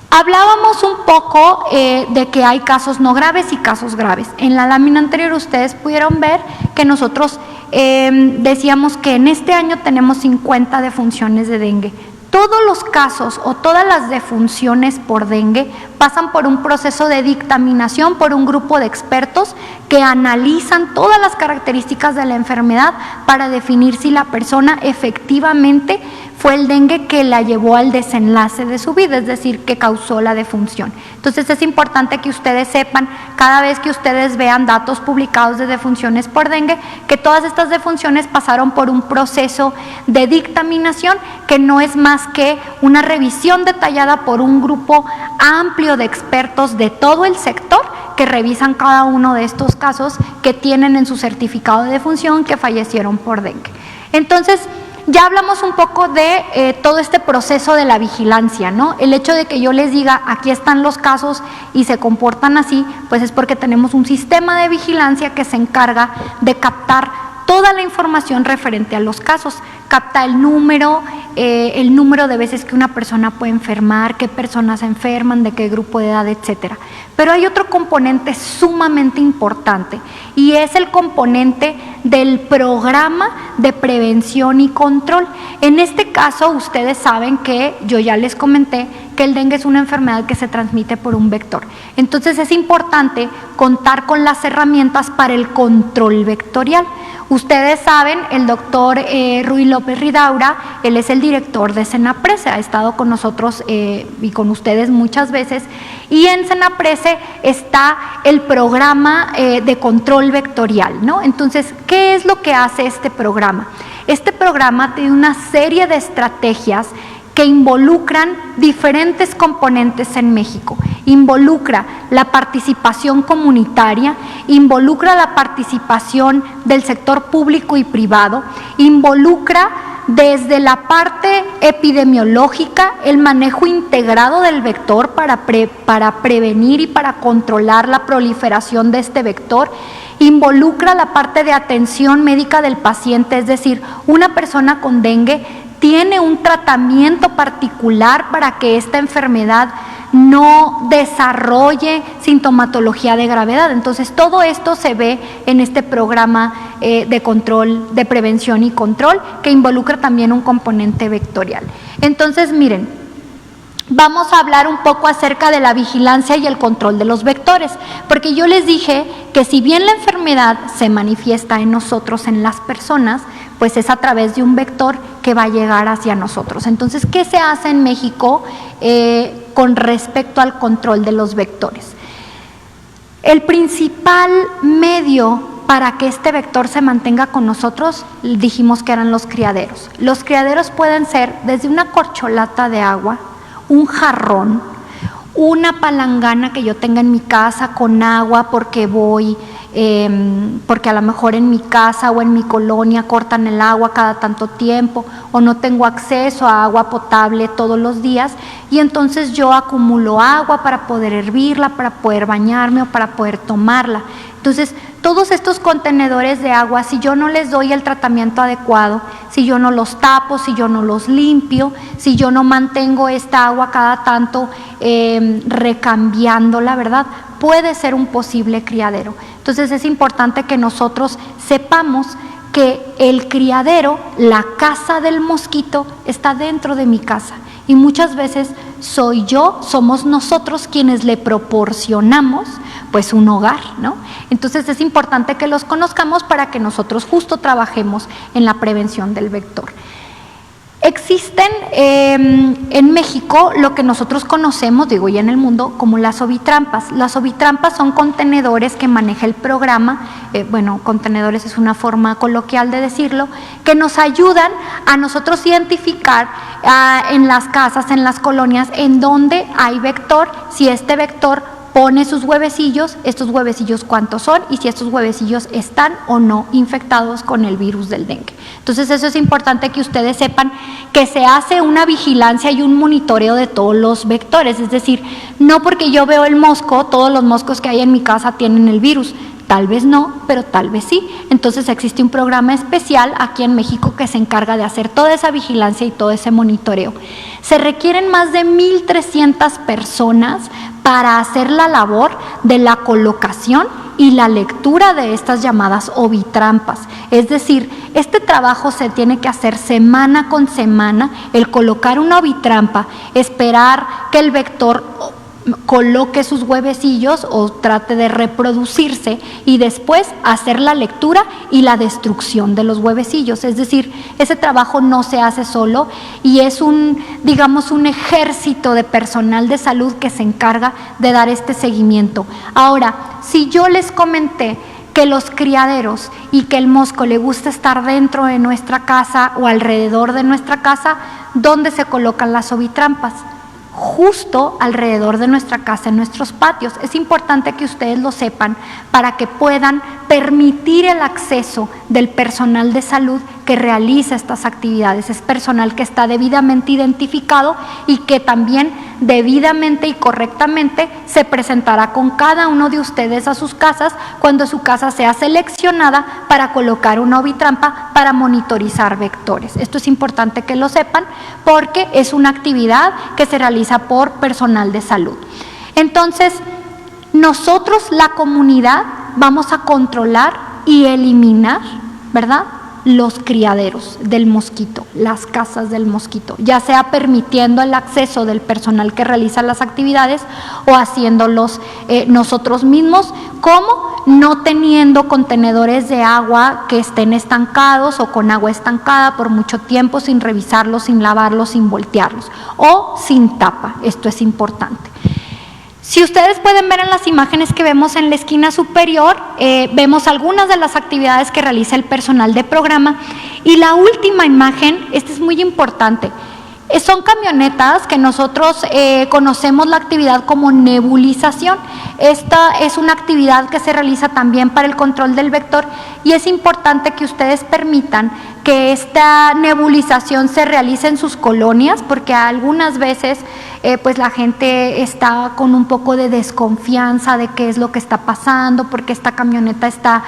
Hablábamos un poco de que hay casos no graves y casos graves. En la lámina anterior ustedes pudieron ver que nosotros decíamos que en este año tenemos 50 defunciones de dengue. Todos los casos o todas las defunciones por dengue pasan por un proceso de dictaminación por un grupo de expertos que analizan todas las características de la enfermedad para definir si la persona efectivamente fue el dengue que la llevó al desenlace de su vida, es decir, que causó la defunción. Entonces es importante que ustedes sepan, cada vez que ustedes vean datos publicados de defunciones por dengue, que todas estas defunciones pasaron por un proceso de dictaminación que no es más que una revisión detallada por un grupo amplio de expertos de todo el sector que revisan cada uno de estos casos que tienen en su certificado de defunción que fallecieron por dengue. Entonces, ya hablamos un poco de todo este proceso de la vigilancia, ¿no? El hecho de que yo les diga, aquí están los casos y se comportan así, pues es porque tenemos un sistema de vigilancia que se encarga de captar toda la información referente a los casos, capta el número de veces que una persona puede enfermar, qué personas se enferman, de qué grupo de edad, etcétera. Pero hay otro componente sumamente importante y es el componente del programa de prevención y control. En este caso, ustedes saben que yo ya les comenté que el dengue es una enfermedad que se transmite por un vector. Entonces es importante contar con las herramientas para el control vectorial. Ustedes saben, el doctor Ruy López Ridaura, él es el director de Senaprece, ha estado con nosotros y con ustedes muchas veces, y en Senaprece está el programa de control vectorial, ¿no? Entonces, ¿qué es lo que hace este programa? Este programa tiene una serie de estrategias que involucran diferentes componentes en México. Involucra la participación comunitaria, involucra la participación del sector público y privado, involucra desde la parte epidemiológica el manejo integrado del vector para prevenir y para controlar la proliferación de este vector, involucra la parte de atención médica del paciente, es decir, una persona con dengue tiene un tratamiento particular para que esta enfermedad no desarrolle sintomatología de gravedad. Entonces, todo esto se ve en este programa de control, de prevención y control, que involucra también un componente vectorial. Entonces, miren, vamos a hablar un poco acerca de la vigilancia y el control de los vectores, porque yo les dije que si bien la enfermedad se manifiesta en nosotros, en las personas, pues es a través de un vector que va a llegar hacia nosotros. Entonces, ¿qué se hace en México con respecto al control de los vectores? El principal medio para que este vector se mantenga con nosotros, dijimos que eran los criaderos. Los criaderos pueden ser desde una corcholata de agua, un jarrón, una palangana que yo tenga en mi casa con agua porque porque a lo mejor en mi casa o en mi colonia cortan el agua cada tanto tiempo o no tengo acceso a agua potable todos los días, y entonces yo acumulo agua para poder hervirla, para poder bañarme o para poder tomarla. Entonces, todos estos contenedores de agua, si yo no les doy el tratamiento adecuado, si yo no los tapo, si yo no los limpio, si yo no mantengo esta agua cada tanto recambiándola, ¿verdad?, puede ser un posible criadero. Entonces, es importante que nosotros sepamos que el criadero, la casa del mosquito, está dentro de mi casa. Y muchas veces somos nosotros quienes le proporcionamos pues un hogar, ¿no? Entonces es importante que los conozcamos para que nosotros justo trabajemos en la prevención del vector. Existen en México lo que nosotros conocemos, y en el mundo, como las ovitrampas. Las ovitrampas son contenedores que maneja el programa, contenedores es una forma coloquial de decirlo, que nos ayudan a nosotros identificar en las casas, en las colonias, en donde hay vector, si este vector pone sus huevecillos, estos huevecillos cuántos son y si estos huevecillos están o no infectados con el virus del dengue. Entonces, eso es importante que ustedes sepan, que se hace una vigilancia y un monitoreo de todos los vectores, es decir, no porque yo veo el mosco, todos los moscos que hay en mi casa tienen el virus. Tal vez no, pero tal vez sí. Entonces existe un programa especial aquí en México que se encarga de hacer toda esa vigilancia y todo ese monitoreo. Se requieren más de 1,300 personas para hacer la labor de la colocación y la lectura de estas llamadas ovitrampas. Es decir, este trabajo se tiene que hacer semana con semana, el colocar una ovitrampa, esperar que el vector coloque sus huevecillos o trate de reproducirse y después hacer la lectura y la destrucción de los huevecillos. Es decir, ese trabajo no se hace solo y es un ejército de personal de salud que se encarga de dar este seguimiento. Ahora, si yo les comenté que los criaderos y que el mosco le gusta estar dentro de nuestra casa o alrededor de nuestra casa, ¿dónde se colocan las ovitrampas? Justo alrededor de nuestra casa, en nuestros patios. Es importante que ustedes lo sepan para que puedan permitir el acceso del personal de salud que realiza estas actividades. Es personal que está debidamente identificado y que también debidamente y correctamente se presentará con cada uno de ustedes a sus casas cuando su casa sea seleccionada para colocar una ovitrampa para monitorizar vectores. Esto es importante que lo sepan porque es una actividad que se realiza por personal de salud. Entonces, nosotros, la comunidad, vamos a controlar y eliminar, ¿verdad?, los criaderos del mosquito, las casas del mosquito, ya sea permitiendo el acceso del personal que realiza las actividades o haciéndolos nosotros mismos, como no teniendo contenedores de agua que estén estancados o con agua estancada por mucho tiempo sin revisarlos, sin lavarlos, sin voltearlos o sin tapa. Esto es importante. Si ustedes pueden ver en las imágenes que vemos en la esquina superior, vemos algunas de las actividades que realiza el personal de programa. Y la última imagen, esta es muy importante, Son camionetas que nosotros conocemos la actividad como nebulización. Esta es una actividad que se realiza también para el control del vector y es importante que ustedes permitan que esta nebulización se realice en sus colonias, porque algunas veces pues la gente está con un poco de desconfianza de qué es lo que está pasando, porque esta camioneta está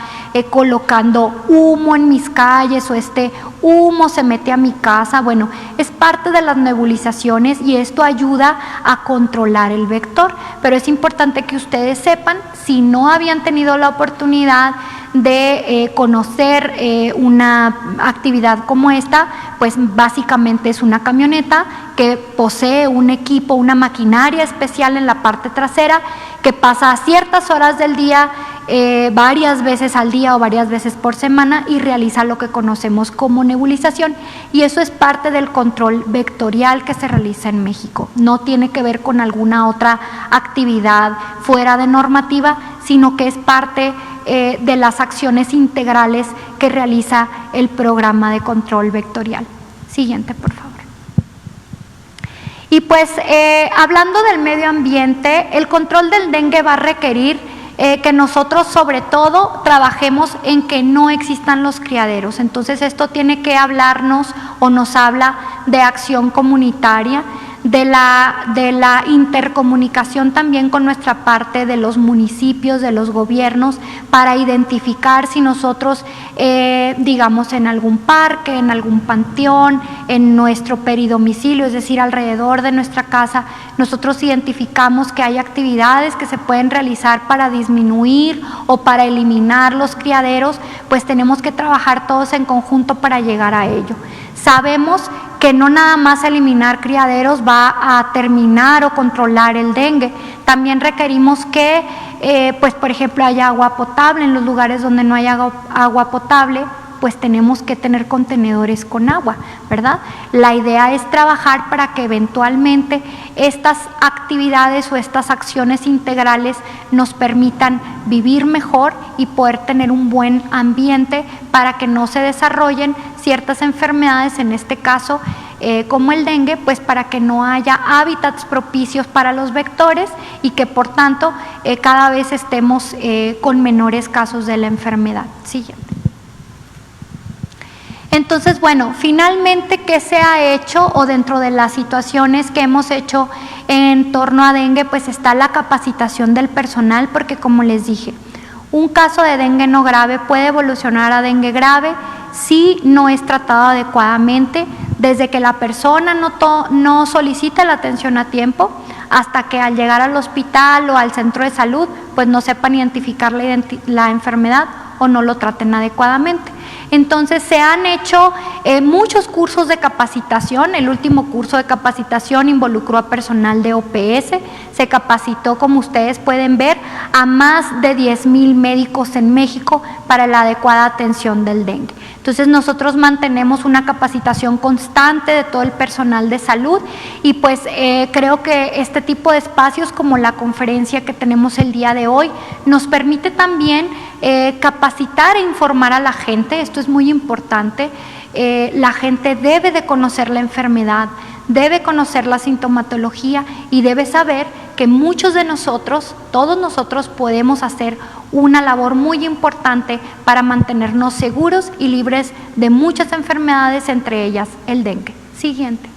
colocando humo en mis calles o este humo se mete a mi casa. Bueno, es parte de las nebulizaciones y esto ayuda a controlar el vector, pero es importante que ustedes sepan, si no habían tenido la oportunidad de conocer una actividad como esta, pues básicamente es una camioneta que posee un equipo, una maquinaria especial en la parte trasera que pasa a ciertas horas del día, varias veces al día o varias veces por semana y realiza lo que conocemos como nebulización, y eso es parte del control vectorial que se realiza en México. No tiene que ver con alguna otra actividad fuera de normativa, sino que es parte de las acciones integrales que realiza el programa de control vectorial. Siguiente, por favor. Y pues hablando del medio ambiente, el control del dengue va a requerir que nosotros sobre todo trabajemos en que no existan los criaderos. Entonces esto tiene que hablarnos o nos habla de acción comunitaria, de la intercomunicación también con nuestra parte de los municipios, de los gobiernos, para identificar si nosotros, digamos, en algún parque, en algún panteón, en nuestro peridomicilio, es decir, alrededor de nuestra casa, nosotros identificamos que hay actividades que se pueden realizar para disminuir o para eliminar los criaderos, pues tenemos que trabajar todos en conjunto para llegar a ello. Sabemos que no nada más eliminar criaderos va a terminar o controlar el dengue, también requerimos que, pues por ejemplo, haya agua potable. En los lugares donde no hay agua potable, pues tenemos que tener contenedores con agua, ¿verdad? La idea es trabajar para que eventualmente estas actividades o estas acciones integrales nos permitan vivir mejor y poder tener un buen ambiente para que no se desarrollen ciertas enfermedades, en este caso como el dengue, pues para que no haya hábitats propicios para los vectores y que por tanto cada vez estemos con menores casos de la enfermedad. Siguiente. Entonces, bueno, finalmente, ¿qué se ha hecho? O dentro de las situaciones que hemos hecho en torno a dengue, pues está la capacitación del personal, porque como les dije, un caso de dengue no grave puede evolucionar a dengue grave si no es tratado adecuadamente, desde que la persona no solicita la atención a tiempo hasta que al llegar al hospital o al centro de salud, pues no sepan identificar la enfermedad o no lo traten adecuadamente. Entonces se han hecho muchos cursos de capacitación. El último curso de capacitación involucró a personal de OPS, se capacitó, como ustedes pueden ver, a más de 10,000 médicos en México para la adecuada atención del dengue. Entonces nosotros mantenemos una capacitación constante de todo el personal de salud y pues creo que este tipo de espacios como la conferencia que tenemos el día de hoy nos permite también capacitar e informar a la gente. Esto es muy importante. La gente debe de conocer la enfermedad, debe conocer la sintomatología y debe saber que muchos de nosotros, todos nosotros podemos hacer una labor muy importante para mantenernos seguros y libres de muchas enfermedades, entre ellas el dengue. Siguiente.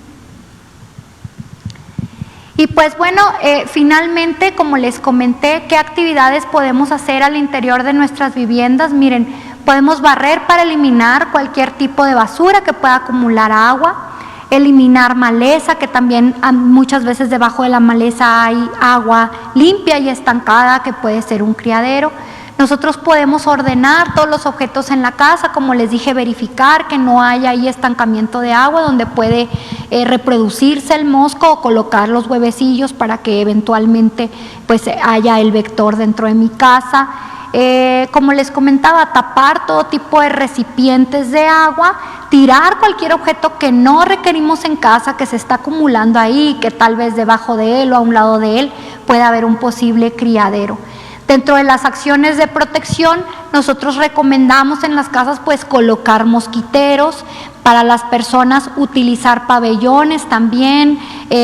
Y pues bueno, finalmente, como les comenté, ¿qué actividades podemos hacer al interior de nuestras viviendas? Miren, podemos barrer para eliminar cualquier tipo de basura que pueda acumular agua, eliminar maleza, que también muchas veces debajo de la maleza hay agua limpia y estancada que puede ser un criadero. Nosotros podemos ordenar todos los objetos en la casa, como les dije, verificar que no haya ahí estancamiento de agua donde puede reproducirse el mosco o colocar los huevecillos para que eventualmente pues haya el vector dentro de mi casa. Como les comentaba, tapar todo tipo de recipientes de agua, tirar cualquier objeto que no requerimos en casa, que se está acumulando ahí, que tal vez debajo de él o a un lado de él pueda haber un posible criadero. Dentro de las acciones de protección, nosotros recomendamos en las casas pues colocar mosquiteros, Para las personas, utilizar pabellones también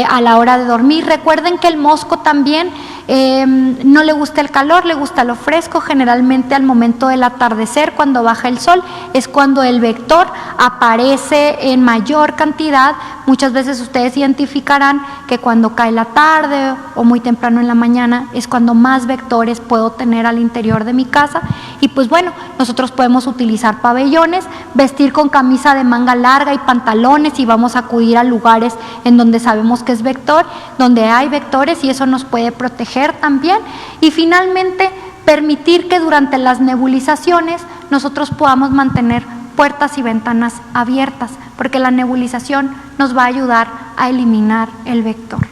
a la hora de dormir. Recuerden que el mosco también no le gusta el calor, le gusta lo fresco. Generalmente al momento del atardecer, cuando baja el sol, es cuando el vector aparece en mayor cantidad. Muchas veces ustedes identificarán que cuando cae la tarde o muy temprano en la mañana es cuando más vectores puedo tener al interior de mi casa. Y pues bueno, nosotros podemos utilizar pabellones, vestir con camisa de manga larga y pantalones, y vamos a acudir a lugares en donde sabemos que es vector, donde hay vectores, y eso nos puede proteger también. Y finalmente, permitir que durante las nebulizaciones nosotros podamos mantener puertas y ventanas abiertas, porque la nebulización nos va a ayudar a eliminar el vector.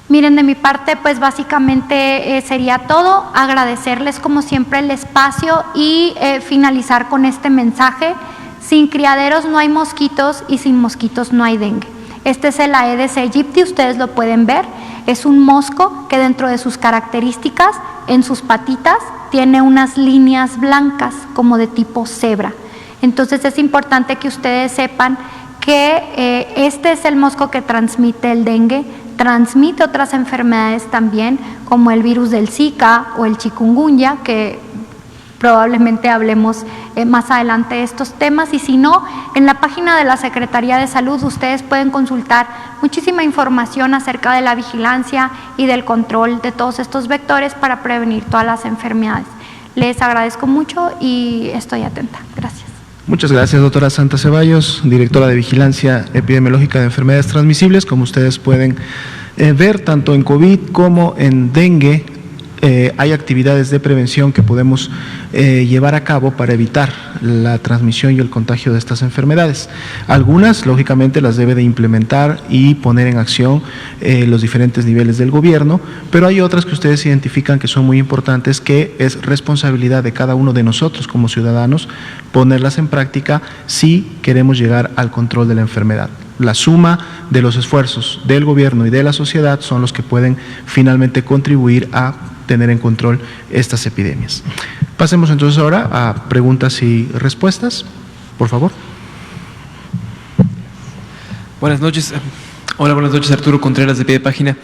Miren, de mi parte, pues básicamente sería todo. Agradecerles como siempre el espacio y finalizar con este mensaje: sin criaderos no hay mosquitos y sin mosquitos no hay dengue. Este es el Aedes aegypti, ustedes lo pueden ver. Es un mosco que dentro de sus características, en sus patitas, tiene unas líneas blancas como de tipo cebra. Entonces es importante que ustedes sepan que este es el mosco que transmite el dengue. Transmite otras enfermedades también, como el virus del Zika o el chikungunya, que probablemente hablemos más adelante de estos temas. Y si no, en la página de la Secretaría de Salud ustedes pueden consultar muchísima información acerca de la vigilancia y del control de todos estos vectores para prevenir todas las enfermedades. Les agradezco mucho y estoy atenta. Gracias. Muchas gracias, doctora Santa Ceballos, directora de Vigilancia Epidemiológica de Enfermedades Transmisibles. Como ustedes pueden ver, tanto en COVID como en dengue, hay actividades de prevención que podemos llevar a cabo para evitar la transmisión y el contagio de estas enfermedades. Algunas, lógicamente, las debe de implementar y poner en acción los diferentes niveles del gobierno, pero hay otras que ustedes identifican que son muy importantes, que es responsabilidad de cada uno de nosotros como ciudadanos ponerlas en práctica si queremos llegar al control de la enfermedad. La suma de los esfuerzos del gobierno y de la sociedad son los que pueden finalmente contribuir a tener en control estas epidemias. Pasemos entonces ahora a preguntas y respuestas, por favor. Buenas noches. Hola, buenas noches, Arturo Contreras de Pie de Página.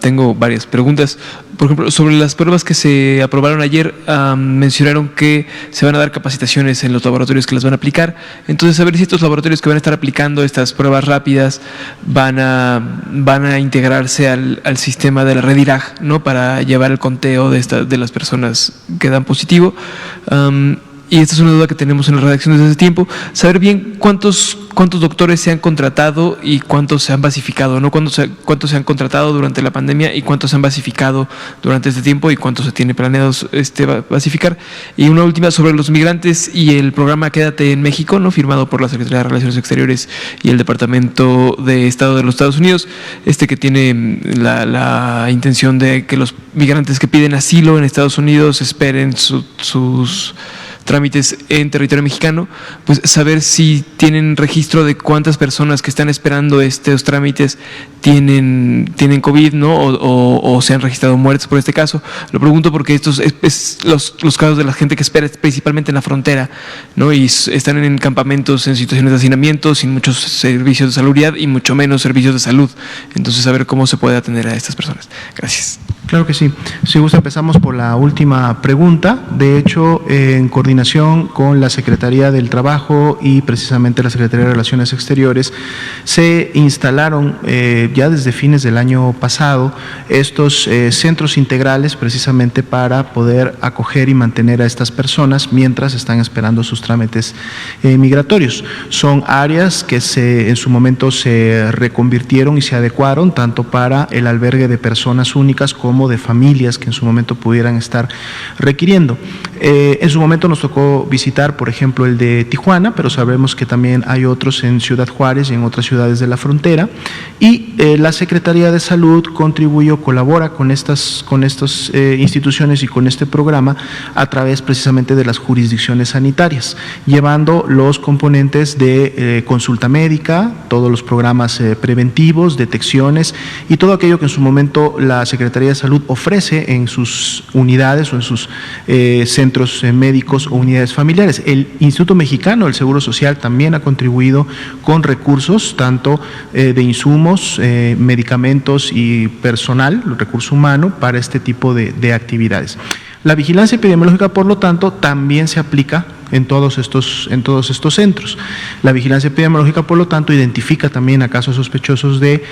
Tengo varias preguntas. Por ejemplo, sobre las pruebas que se aprobaron ayer, mencionaron que se van a dar capacitaciones en los laboratorios que las van a aplicar. Entonces, a ver si estos laboratorios que van a estar aplicando estas pruebas rápidas van a integrarse al sistema de la red IRAG, ¿no?, para llevar el conteo de las personas que dan positivo. Y esta es una duda que tenemos en la redacción desde hace tiempo: saber bien cuántos doctores se han contratado y cuántos se han basificado, ¿no? Cuántos se han contratado durante la pandemia y cuántos se han basificado durante este tiempo y cuántos se tiene planeados basificar. Y una última sobre los migrantes y el programa Quédate en México, ¿no?, firmado por la Secretaría de Relaciones Exteriores y el Departamento de Estado de los Estados Unidos, que tiene la intención de que los migrantes que piden asilo en Estados Unidos esperen sus trámites en territorio mexicano. Pues saber si tienen registro de cuántas personas que están esperando estos trámites tienen COVID, ¿no?, o se han registrado muertes por este caso. Lo pregunto porque estos los casos de la gente que espera principalmente en la frontera, ¿no?, y están en campamentos en situaciones de hacinamiento, sin muchos servicios de salubridad y mucho menos servicios de salud. Entonces, saber cómo se puede atender a estas personas. Gracias. Claro que sí. Si gusta, empezamos por la última pregunta. De hecho, en coordinación con la Secretaría del Trabajo y precisamente la Secretaría de Relaciones Exteriores, se instalaron ya desde fines del año pasado estos centros integrales precisamente para poder acoger y mantener a estas personas mientras están esperando sus trámites migratorios. Son áreas que en su momento se reconvirtieron y se adecuaron tanto para el albergue de personas únicas como de familias que en su momento pudieran estar requiriendo. En su momento nos tocó visitar, por ejemplo, el de Tijuana, pero sabemos que también hay otros en Ciudad Juárez y en otras ciudades de la frontera, y la Secretaría de Salud colabora con estas instituciones y con este programa a través precisamente de las jurisdicciones sanitarias, llevando los componentes de consulta médica, todos los programas preventivos, detecciones y todo aquello que en su momento la Secretaría de Salud ofrece en sus unidades o en sus centros centros médicos o unidades familiares. El Instituto Mexicano del Seguro Social también ha contribuido con recursos, tanto de insumos, medicamentos y personal, recurso humano, para este tipo de actividades. La vigilancia epidemiológica, por lo tanto, también se aplica en todos estos centros. La vigilancia epidemiológica, por lo tanto, identifica también a casos sospechosos de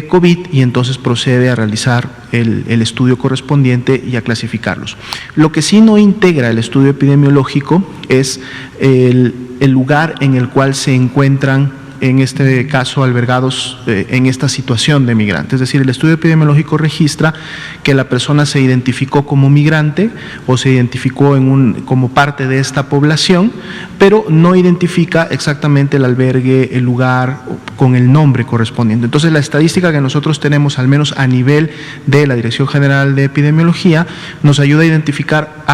COVID y entonces procede a realizar el estudio correspondiente y a clasificarlos. Lo que sí no integra el estudio epidemiológico es el lugar en el cual se encuentran, en este caso, albergados en esta situación de migrante. Es decir, el estudio epidemiológico registra que la persona se identificó como migrante o se identificó como parte de esta población, pero no identifica exactamente el albergue, el lugar con el nombre correspondiente. Entonces, la estadística que nosotros tenemos, al menos a nivel de la Dirección General de Epidemiología, nos ayuda a identificar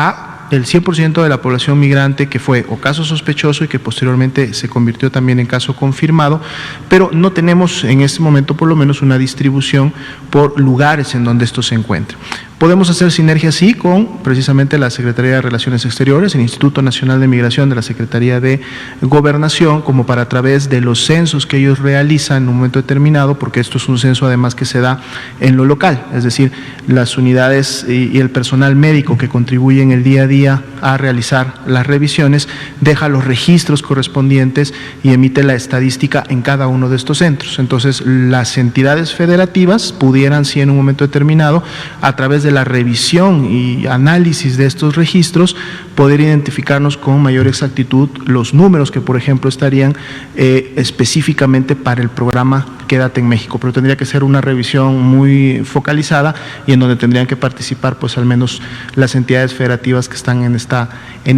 el 100% de la población migrante que fue o caso sospechoso y que posteriormente se convirtió también en caso confirmado, pero no tenemos en este momento por lo menos una distribución por lugares en donde esto se encuentra. Podemos hacer sinergia, sí, con precisamente la Secretaría de Relaciones Exteriores, el Instituto Nacional de Migración de la Secretaría de Gobernación, como para a través de los censos que ellos realizan en un momento determinado, porque esto es un censo además que se da en lo local, es decir, las unidades y el personal médico que contribuyen el día a día a realizar las revisiones, deja los registros correspondientes y emite la estadística en cada uno de estos centros. Entonces, las entidades federativas pudieran, sí, en un momento determinado, a través de la revisión y análisis de estos registros, poder identificarnos con mayor exactitud los números que, por ejemplo, estarían específicamente para el programa Quédate en México, pero tendría que ser una revisión muy focalizada y en donde tendrían que participar pues al menos las entidades federativas que están en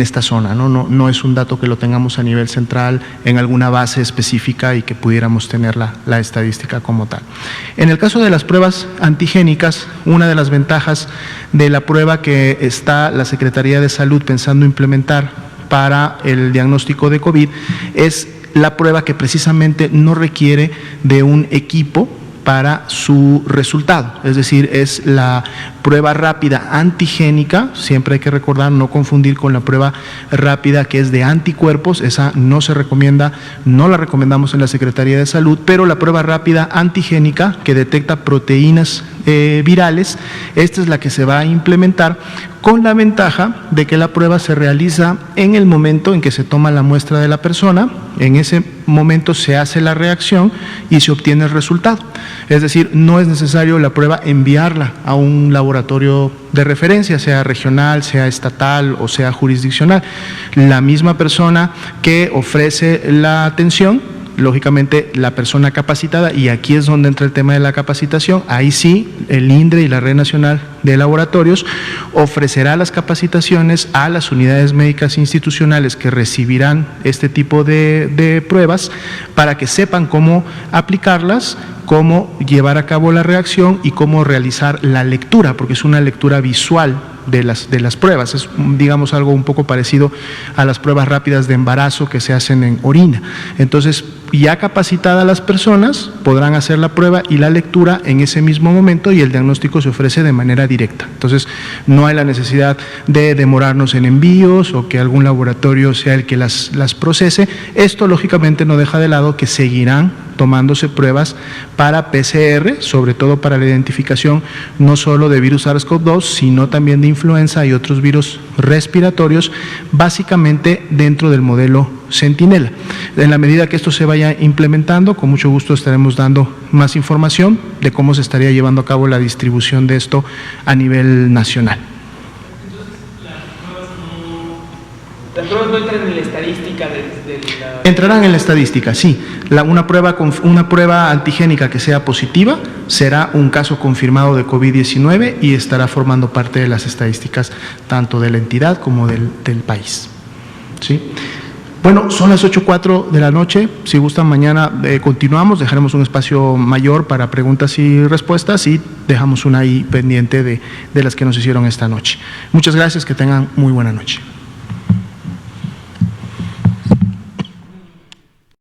esta zona, ¿no? No es un dato que lo tengamos a nivel central en alguna base específica y que pudiéramos tener la estadística como tal. En el caso de las pruebas antigénicas, una de las ventajas de la prueba que está la Secretaría de Salud pensando implementar para el diagnóstico de COVID es la prueba que precisamente no requiere de un equipo para su resultado, es decir, es la prueba rápida antigénica, siempre hay que recordar, no confundir con la prueba rápida que es de anticuerpos, esa no se recomienda, no la recomendamos en la Secretaría de Salud, pero la prueba rápida antigénica que detecta proteínas virales, esta es la que se va a implementar con la ventaja de que la prueba se realiza en el momento en que se toma la muestra de la persona, en ese momento se hace la reacción y se obtiene el resultado. Es decir, no es necesario la prueba enviarla a un laboratorio de referencia, sea regional, sea estatal o sea jurisdiccional. La misma persona que ofrece la atención, lógicamente la persona capacitada, y aquí es donde entra el tema de la capacitación, ahí sí el INDRE y la Red Nacional de Laboratorios ofrecerá las capacitaciones a las unidades médicas institucionales que recibirán este tipo de pruebas para que sepan cómo aplicarlas, cómo llevar a cabo la reacción y cómo realizar la lectura, porque es una lectura visual de las pruebas, es digamos algo un poco parecido a las pruebas rápidas de embarazo que se hacen en orina. Entonces, ya capacitadas las personas podrán hacer la prueba y la lectura en ese mismo momento y el diagnóstico se ofrece de manera directa. Entonces, no hay la necesidad de demorarnos en envíos o que algún laboratorio sea el que las procese. Esto lógicamente no deja de lado que seguirán tomándose pruebas para PCR, sobre todo para la identificación no solo de virus SARS-CoV-2, sino también de influenza y otros virus respiratorios, básicamente dentro del modelo Centinela. En la medida que esto se vaya implementando, con mucho gusto estaremos dando más información de cómo se estaría llevando a cabo la distribución de esto a nivel nacional. ¿Las pruebas no entran en la estadística de la... Entrarán en la estadística, sí. Una prueba antigénica que sea positiva será un caso confirmado de COVID-19 y estará formando parte de las estadísticas tanto de la entidad como del país. ¿Sí? Bueno, son las 8:04 de la noche. Si gustan, mañana continuamos. Dejaremos un espacio mayor para preguntas y respuestas y dejamos una ahí pendiente de las que nos hicieron esta noche. Muchas gracias, que tengan muy buena noche.